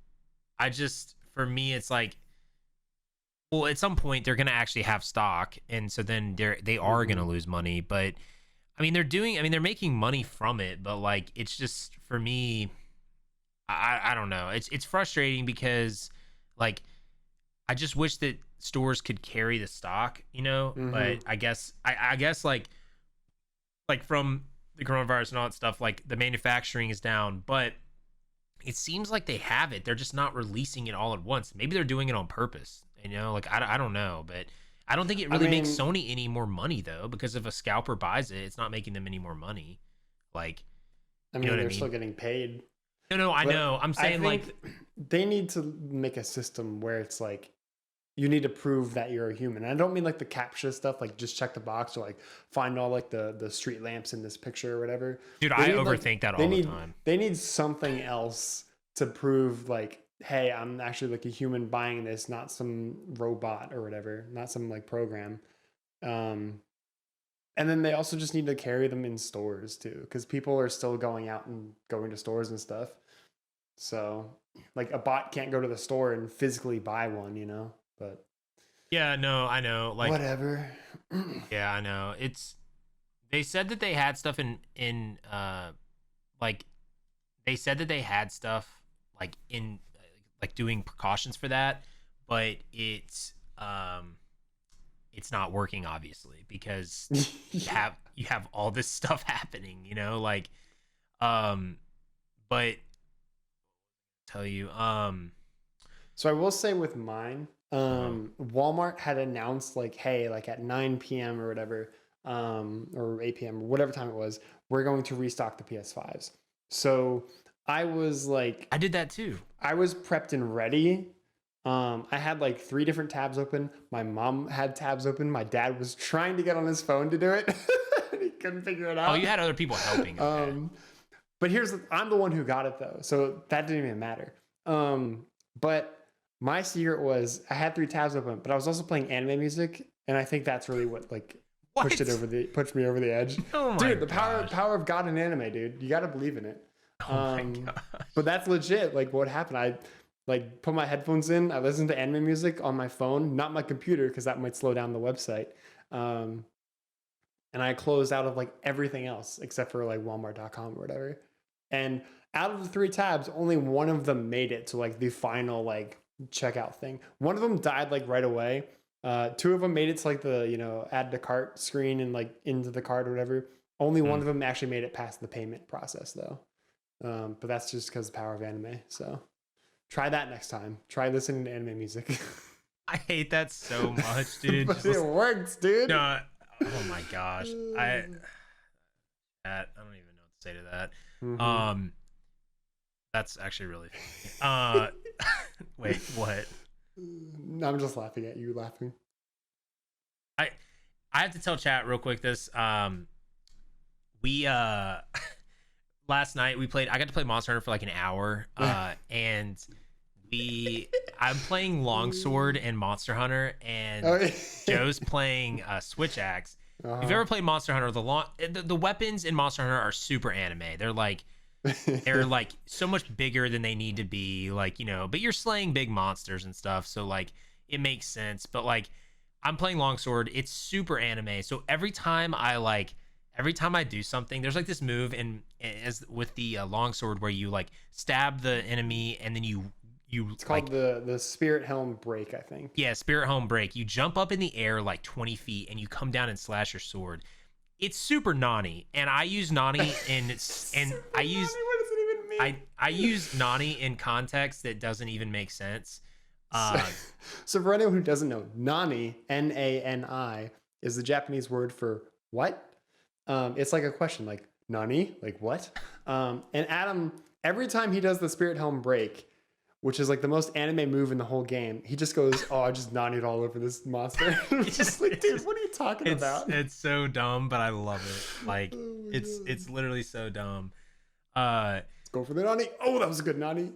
I just for me it's like, well, at some point they're gonna actually have stock, and so then they are Mm-hmm. gonna lose money. But I mean they're making money from it, but like it's just for me, I don't know. It's frustrating because like I just wish that stores could carry the stock, you know. Mm-hmm. But I guess like from the coronavirus and all that stuff, like the manufacturing is down, but it seems like they have it. They're just not releasing it all at once. Maybe they're doing it on purpose, you know? Like I don't know, but I don't think it I really makes mean, Sony any more money though, because if a scalper buys it, it's not making them any more money. Like, you know what I they're still mean? getting paid. No, I But know. I'm I saying like, think they need to make a system where it's like you need to prove that you're a human. And I don't mean like the captcha stuff, like just check the box or like find all like the street lamps in this picture or whatever. dude, They I need like overthink that all the time. they need something else to prove like, hey, I'm actually like a human buying this, not some robot or whatever, not some like program. Um, and then they also just need to carry them in stores too, because people are still going out and going to stores and stuff. So, like a bot can't go to the store and physically buy one, you know. But Yeah, no, I know. Like, whatever. yeah, I know. It's they said that they had stuff in like they said that they had stuff like in like doing precautions for that, but it's not working obviously because you have all this stuff happening, you know, like um but tell you So I will say with mine, uh, Walmart had announced like, hey, like at 9 p.m. or whatever, or 8 p.m. or whatever time it was, we're going to restock the PS5s. So I was like, I did that too. I was prepped and ready. I had like three different tabs open. My mom had tabs open. My dad was trying to get on his phone to do it. He couldn't figure it Oh, out. you had other people helping. Okay. Um, But I'm the one who got it though, so that didn't even matter. But my secret was I had 3 tabs open, but I was also playing anime music, and I think that's really what like pushed me over the edge. Oh my dude, the gosh. power of God in anime, dude. You got to believe in it. Oh my gosh. But that's legit. Like what happened? I like put my headphones in. I listened to anime music on my phone, not my computer, because that might slow down the website. And I closed out of like everything else except for like Walmart.com or whatever. And out of the 3 tabs, only one of them made it to like the final like checkout thing. One of them died like right away. 2 of them made it to like the add to cart screen and like into the cart or whatever. Only one of them actually made it past the payment process though. But that's just because of the power of anime. So try that next time. Try listening to anime music. I hate that so much, dude. But it works, dude. No, oh my gosh. I don't even know what to say to that. Mm-hmm. That's actually really funny. Wait, what? I'm just laughing at you laughing. I have to tell chat real quick this. We last night I got to play Monster Hunter for like an hour. And I'm playing Longsword and Monster Hunter, and Joe's playing Switch Axe. If you've ever played Monster Hunter, the weapons in Monster Hunter are super anime. They're like so much bigger than they need to be, like, but you're slaying big monsters and stuff, so like it makes sense. But like I'm playing Longsword, it's super anime. So every time I do something, there's like this move as with the Longsword where you like stab the enemy and then it's called the Spirit Helm Break, I think. Yeah, Spirit Helm Break. You jump up in the air like 20 feet and you come down and slash your sword. It's super Nani, and I use Nani I use what does it even mean? I use Nani in context that doesn't even make sense. So for anyone who doesn't know, Nani, Nani, is the Japanese word for what? It's like a question, like Nani, like what? And Adam, every time he does the Spirit Helm Break, which is like the most anime move in the whole game, he just goes, "Oh, I just nanied all over this monster." I'm just like, dude, what are you talking about? It's so dumb, but I love it. Like it's literally so dumb. Let's go for the nani. Oh, that was a good nani.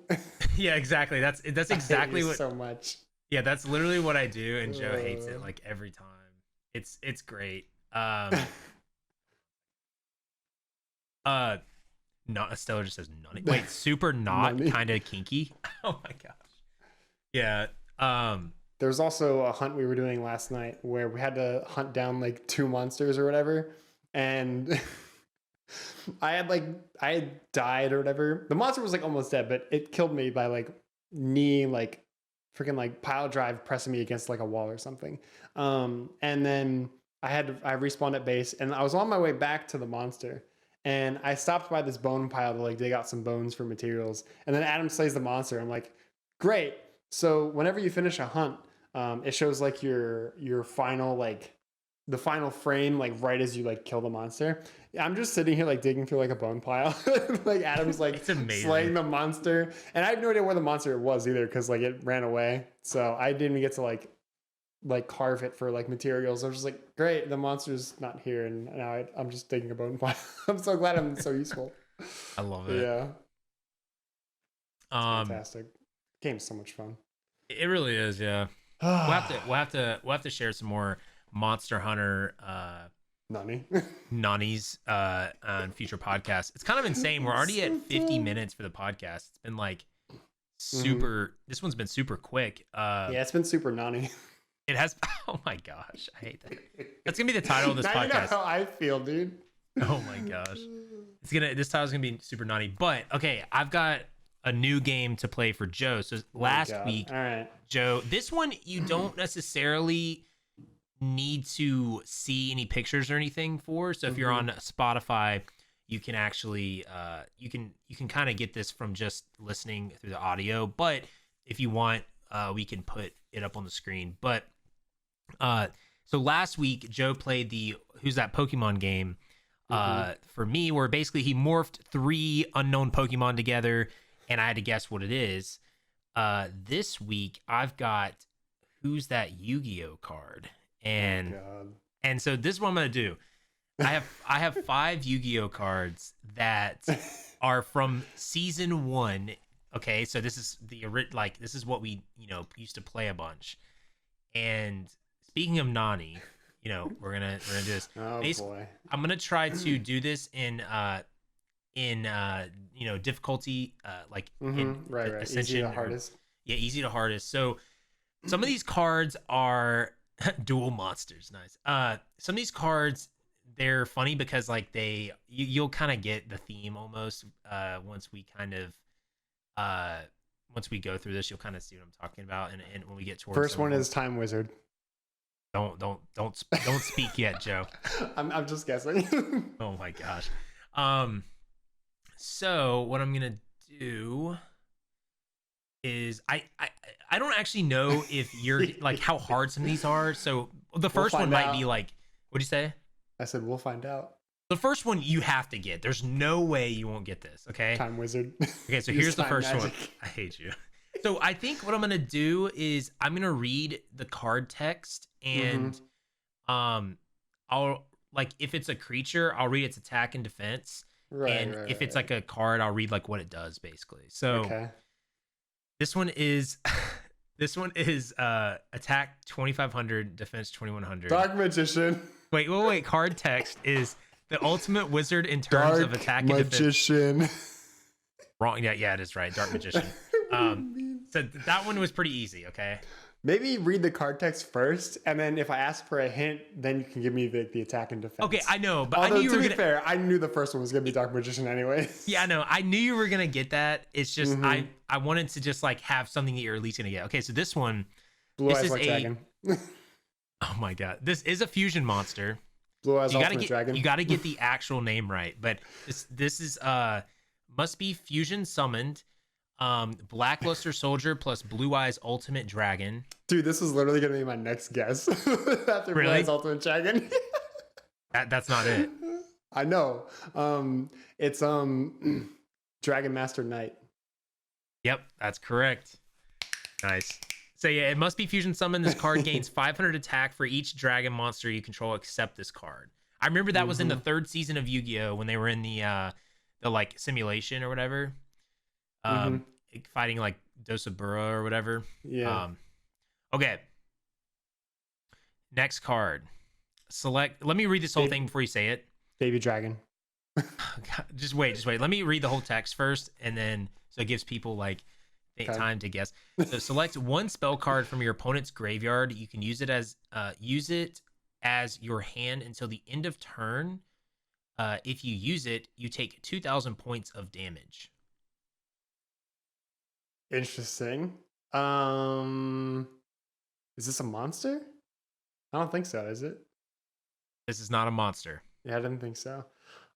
Yeah, exactly. That's exactly what. So much. Yeah, that's literally what I do, and Joe hates it like every time. It's great. Not Estella just says nani. Wait, super not kind of kinky. Oh my gosh. Yeah. There's also a hunt we were doing last night where we had to hunt down like 2 monsters or whatever, and I had died or whatever. The monster was like almost dead, but it killed me by like knee like freaking like pile drive pressing me against like a wall or something. And then I respawned at base, and I was on my way back to the monster. And I stopped by this bone pile to like dig out some bones for materials. And then Adam slays the monster. I'm like, great. So whenever you finish a hunt, it shows like your final, like the final frame, like right as you like kill the monster. I'm just sitting here like digging through like a bone pile. Like Adam's like slaying the monster. And I have no idea where the monster was either, because like it ran away. So I didn't even get to like carve it for like materials. I was just like, great, the monster's not here, and now I'm just digging a bone pile. I'm so glad I'm so useful. I love it. Yeah. It's fantastic. Game's so much fun. It really is, yeah. we'll have to share some more Monster Hunter Nani's on future podcasts. It's kind of insane. We're already at 50 minutes for the podcast. It's been like super this one's been super quick. Yeah, it's been super Nani. It has. Oh my gosh, I hate that. That's gonna be the title of this podcast. You know how I feel, dude. Oh my gosh, this title's gonna be super naughty. But okay, I've got a new game to play for Joe. So last week, all right, Joe, this one you don't necessarily need to see any pictures or anything for. So if you're on Spotify, you can actually you can kind of get this from just listening through the audio. But if you want, we can put it up on the screen. But so last week Joe played the Who's That Pokemon game for me, where basically he morphed 3 unknown Pokemon together and I had to guess what it is. This week I've got Who's That Yu-Gi-Oh card, and so this is what I'm gonna do. I have 5 Yu-Gi-Oh cards that are from season 1. Okay, so this is this is what we, used to play a bunch. And speaking of Nani, we're gonna do this. Oh boy. I'm gonna try to do this in difficulty in Right. Ascension, Easy to hardest. yeah, easy to hardest. So some of these cards are dual monsters. Nice. Some of these cards, they're funny because like you'll kind of get the theme almost once we once we go through this, you'll kind of see what I'm talking about. And when we get towards First one is Time Wizard. Don't speak yet, Joe. I'm just guessing. Oh my gosh. So what I'm gonna do is I don't actually know if you're like how hard some of these are. So the first one might be like, what'd you say? I said we'll find out. The first one you have to get. There's no way you won't get this. Okay. Time Wizard. Okay, so here's the first one. I hate you. So I think what I'm gonna do is I'm gonna read the card text and I'll like if it's a creature, I'll read its attack and defense. And if it's like a card, I'll read like what it does basically. So this one is attack 2500, defense 2100. Dark Magician. Wait. Card text is the ultimate wizard in terms of attack and defense. Magician. Wrong. Yeah, it is right. Dark Magician. So that one was pretty easy. Okay. Maybe read the card text first, and then if I ask for a hint, then you can give me the attack and defense. Okay, I know, but although, I knew you were to be fair, I knew the first one was gonna be Dark Magician anyway. Yeah, I know. I knew you were gonna get that. It's just I wanted to just like have something that you're at least gonna get. Okay, so this one, Blue Eyes White Dragon. Oh my god, this is a fusion monster. Blue Eyes Ultimate Dragon. You got to get the actual name right, but this is must be fusion summoned. Blackluster Soldier plus Blue Eyes Ultimate Dragon. Dude, this is literally gonna be my next guess. After Blue Eyes Ultimate Dragon. That's not it. I know. It's Dragon Master Knight. Yep, that's correct. Nice. So yeah, it must be fusion summoned. This card gains 500 attack for each dragon monster you control except this card. I remember that was in the 3rd season of Yu-Gi-Oh when they were in the like simulation or whatever. Fighting like Dosabura or whatever. Yeah. Okay. Next card. Select. Let me read this whole thing before you say it. Baby Dragon. Just wait. Let me read the whole text first, and then so it gives people like time to guess. So select one spell card from your opponent's graveyard. You can use it as your hand until the end of turn. If you use it, you take 2,000 points of damage. Interesting. Is this a monster? I don't think so, is it? This is not a monster. Yeah, I didn't think so.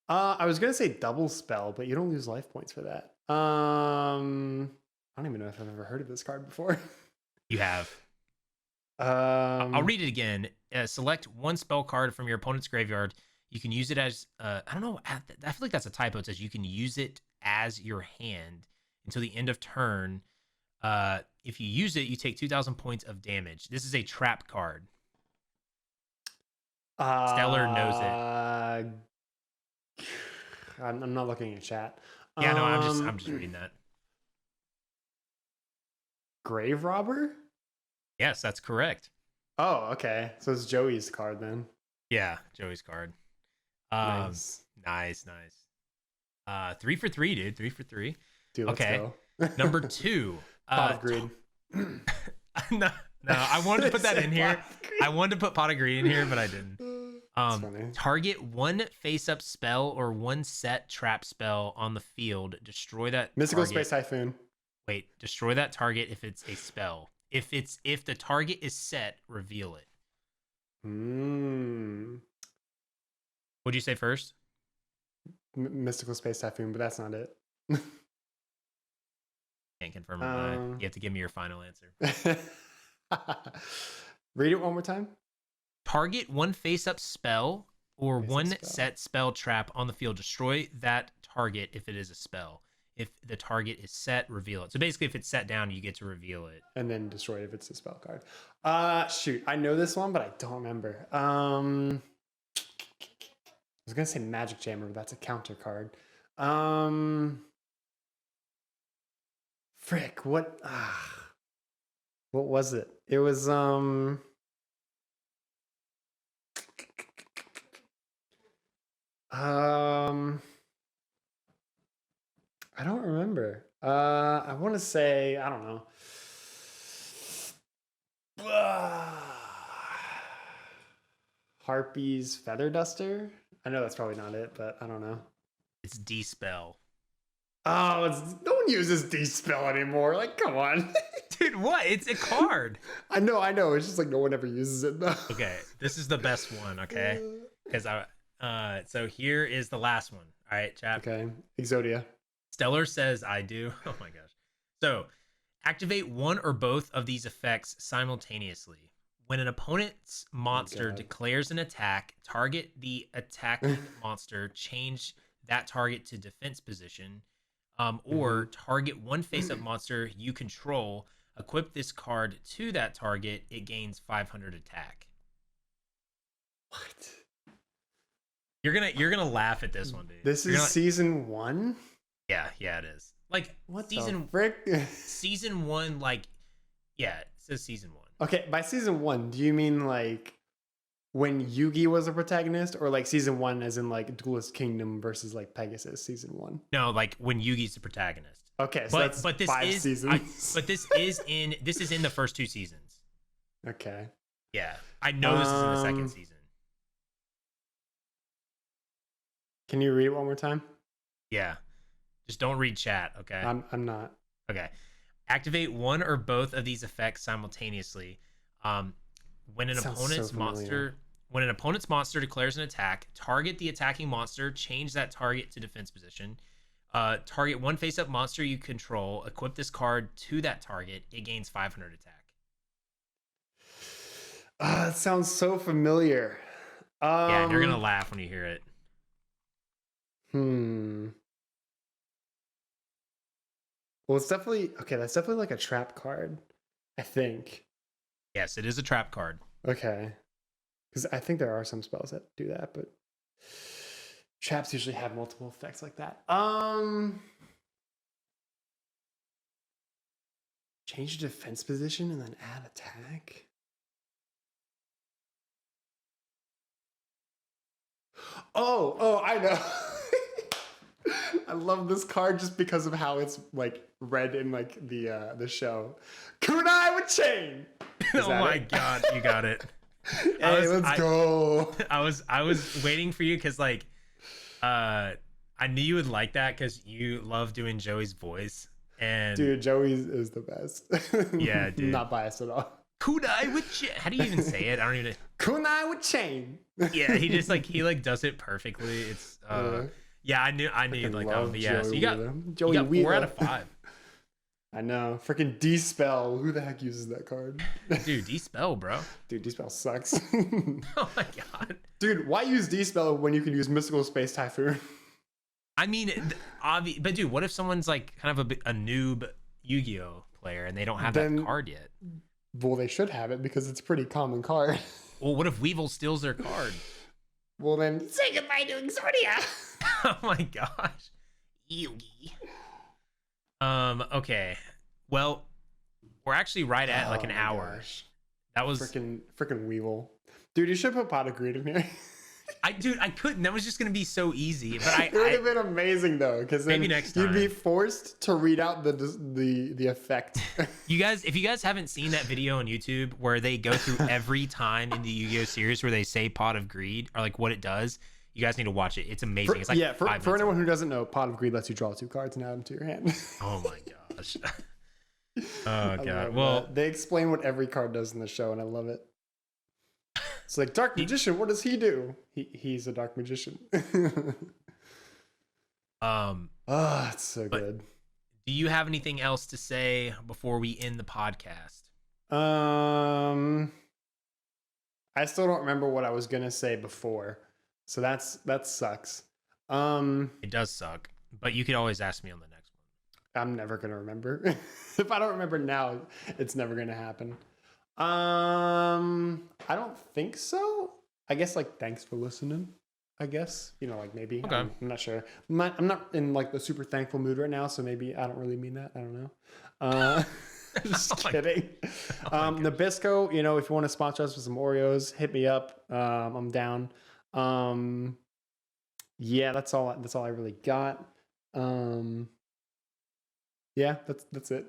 I was gonna say double spell, but you don't lose life points for that. I don't even know if I've ever heard of this card before. You have. I'll read it again. Select one spell card from your opponent's graveyard. You can use it as I don't know. I feel like that's a typo. It says you can use it as your hand until the end of turn. If you use it, you take 2,000 points of damage. This is a trap card. Stellar knows it. I'm not looking at chat. Yeah, no, I'm just reading that. Grave Robber? Yes, that's correct. Oh, okay. So it's Joey's card then. Yeah, Joey's card. Nice. 3 for 3, dude. 3 for 3. Dude, let's go. Number 2. Pot of Greed. No, I wanted to put that in here. I wanted to put Pot of Greed in here, but I didn't. Target one face-up spell or one set trap spell on the field. Destroy that Mystical target. Space Typhoon. Wait, destroy that target if it's a spell. If the target is set, reveal it. What'd you say first? Mystical Space Typhoon, but that's not it. Can't confirm or deny. You have to give me your final answer. Read it one more time. Target one face-up spell or one set spell trap on the field. Destroy that target if it is a spell. If the target is set, reveal it. So basically, if it's set down, you get to reveal it. And then destroy it if it's a spell card. Shoot. I know this one, but I don't remember. was gonna say Magic Jammer, but that's a counter card. Frick, what was it? It was I don't remember. I want to say, I don't know. Harpy's Feather Duster? I know that's probably not it, but I don't know. It's D-Spell. Oh, no one uses D-Spell anymore. Like, come on. Dude, what? It's a card. I know. It's just like no one ever uses it though. Okay, this is the best one, okay? Because so here is the last one. All right, chap. Okay. Exodia. Stellar says I do. Oh my gosh. So, activate one or both of these effects simultaneously. When an opponent's monster declares an attack, target the attacking monster, change that target to defense position, or target one face-up monster you control, equip this card to that target, it gains 500 attack. What? You're gonna laugh at this one, dude. This is season 1? Yeah, it is. Like, what season the frick? Season 1, like, yeah, it says season 1. Okay, by season 1, do you mean like when Yugi was a protagonist, or like season 1 as in like Duelist Kingdom versus like Pegasus season 1? No, like when Yugi's the protagonist. Okay, so that's this 5 seasons. But this is in the first 2 seasons. Okay. Yeah, I know this is in the second season. Can you read it one more time? Yeah, just don't read chat, okay? I'm not. Okay. Activate one or both of these effects simultaneously. When an opponent's monster declares an attack, target the attacking monster, change that target to defense position. Target one face-up monster you control, equip this card to that target, it gains 500 attack. That sounds so familiar. Yeah, you're gonna laugh when you hear it. Well, it's definitely okay. That's definitely like a trap card, I think. Yes, it is a trap card. Okay, because I think there are some spells that do that, but traps usually have multiple effects like that. Change the defense position and then add attack. Oh, I know. I love this card just because of how it's like read in like the show. Kunai with chain. Oh my god, you got it. Hey, let's go. I was waiting for you because like I knew you would like that because you love doing Joey's voice. And dude, Joey is the best. Yeah, dude. Not biased at all. Kunai with chain. How do you even say it? I don't even. Kunai with chain. Yeah, he does it perfectly. It's yeah, I knew like that would be yeah. So you got Joey, you got 4 out of 5. I know. Freaking D-Spell. Who the heck uses that card? Dude, D-Spell, bro. Dude, D-Spell sucks. Oh my god. Dude, why use D-Spell when you can use Mystical Space Typhoon? I mean, but dude, what if someone's like kind of a noob Yu-Gi-Oh player and they don't have that card yet? Well, they should have it because it's a pretty common card. Well, what if Weevil steals their card? Well, then say goodbye to Exodia. Oh my gosh. Yugi. Okay. Well, we're actually right at like an hour. Gosh. That was freaking Weevil. Dude, you should put Pot of Greed in here. I couldn't. That was just gonna be so easy. But it would have been amazing though, because then maybe next time you'd be forced to read out the effect. You guys, if you guys haven't seen that video on YouTube where they go through every time in the Yu-Gi-Oh series where they say Pot of Greed or like what it does, you guys need to watch it. It's amazing. It's like for anyone who doesn't know, Pot of Greed lets you draw 2 cards and add them to your hand. Oh my gosh. Oh god. Well, they explain what every card does in the show, and I love it. It's like Dark Magician. What does he do? He's a Dark Magician. It's so good. Do you have anything else to say before we end the podcast? I still don't remember what I was gonna say before, so that sucks. It does suck, but you could always ask me on the next one. I'm never gonna remember. If I don't remember now, it's never gonna happen. I don't think so. I guess like thanks for listening. I guess, like maybe. Okay. I'm not sure. I'm not in like the super thankful mood right now, so maybe I don't really mean that. I don't know. Just kidding. Nabisco, if you want to sponsor us with some Oreos, hit me up. I'm down. Yeah, that's all I really got. Yeah, that's it.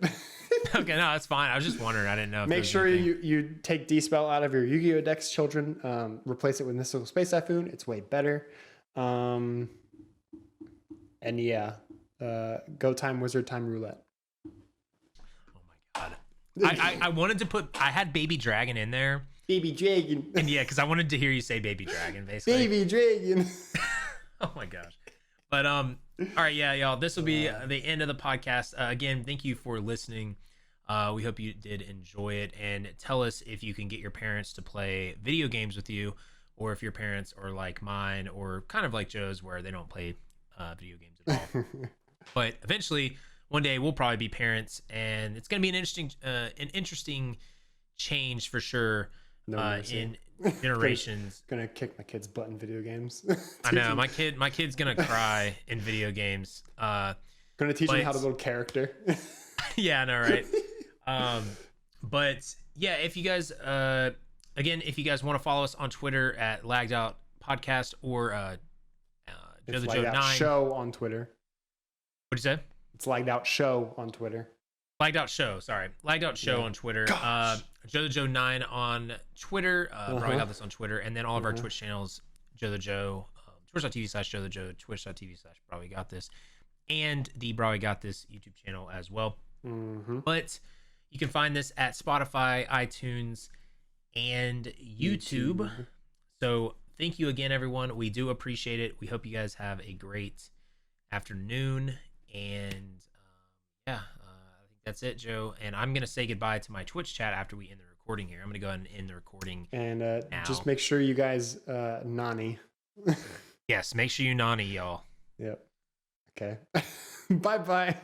Okay, no, that's fine. I was just wondering. I didn't know. Make sure you take D-Spell out of your Yu-Gi-Oh! Decks, children. Replace it with Mystical Space Typhoon. It's way better. And yeah, Go Time Wizard Time Roulette. Oh my god. I wanted to put. I had Baby Dragon in there. Baby Dragon. And yeah, because I wanted to hear you say Baby Dragon, basically. Baby Dragon. Oh my gosh. But all right, yeah, y'all. This will be the end of the podcast. Again, thank you for listening. We hope you did enjoy it, and tell us if you can get your parents to play video games with you, or if your parents are like mine, or kind of like Joe's, where they don't play video games at all. But eventually, one day, we'll probably be parents, and it's going to be an interesting change for sure. In generations. Gonna kick my kid's butt in video games. I know my kid's gonna cry in video games. Gonna teach him how to build character. Yeah, I know, right? But yeah, if you guys if you guys want to follow us on Twitter at Lagged Out Podcast or Joe the Joe 9 Show on Twitter. What'd you say? It's Lagged Out Show on Twitter. Lagged Out Show, sorry. Lagged Out Show on Twitter. Joe the Joe 9 on Twitter. Probably got this on Twitter. And then all of our Twitch channels, Joe the Joe, twitch.tv/Joe the Joe, twitch.tv/Probably Got This, and the Probably Got This YouTube channel as well. But you can find this at Spotify, iTunes, and YouTube. So thank you again, everyone. We do appreciate it. We hope you guys have a great afternoon. And yeah. That's it, Joe. And I'm going to say goodbye to my Twitch chat after we end the recording here. I'm going to go ahead and end the recording. And just make sure you guys nani. Yes, make sure you nani, y'all. Yep. Okay. Bye-bye.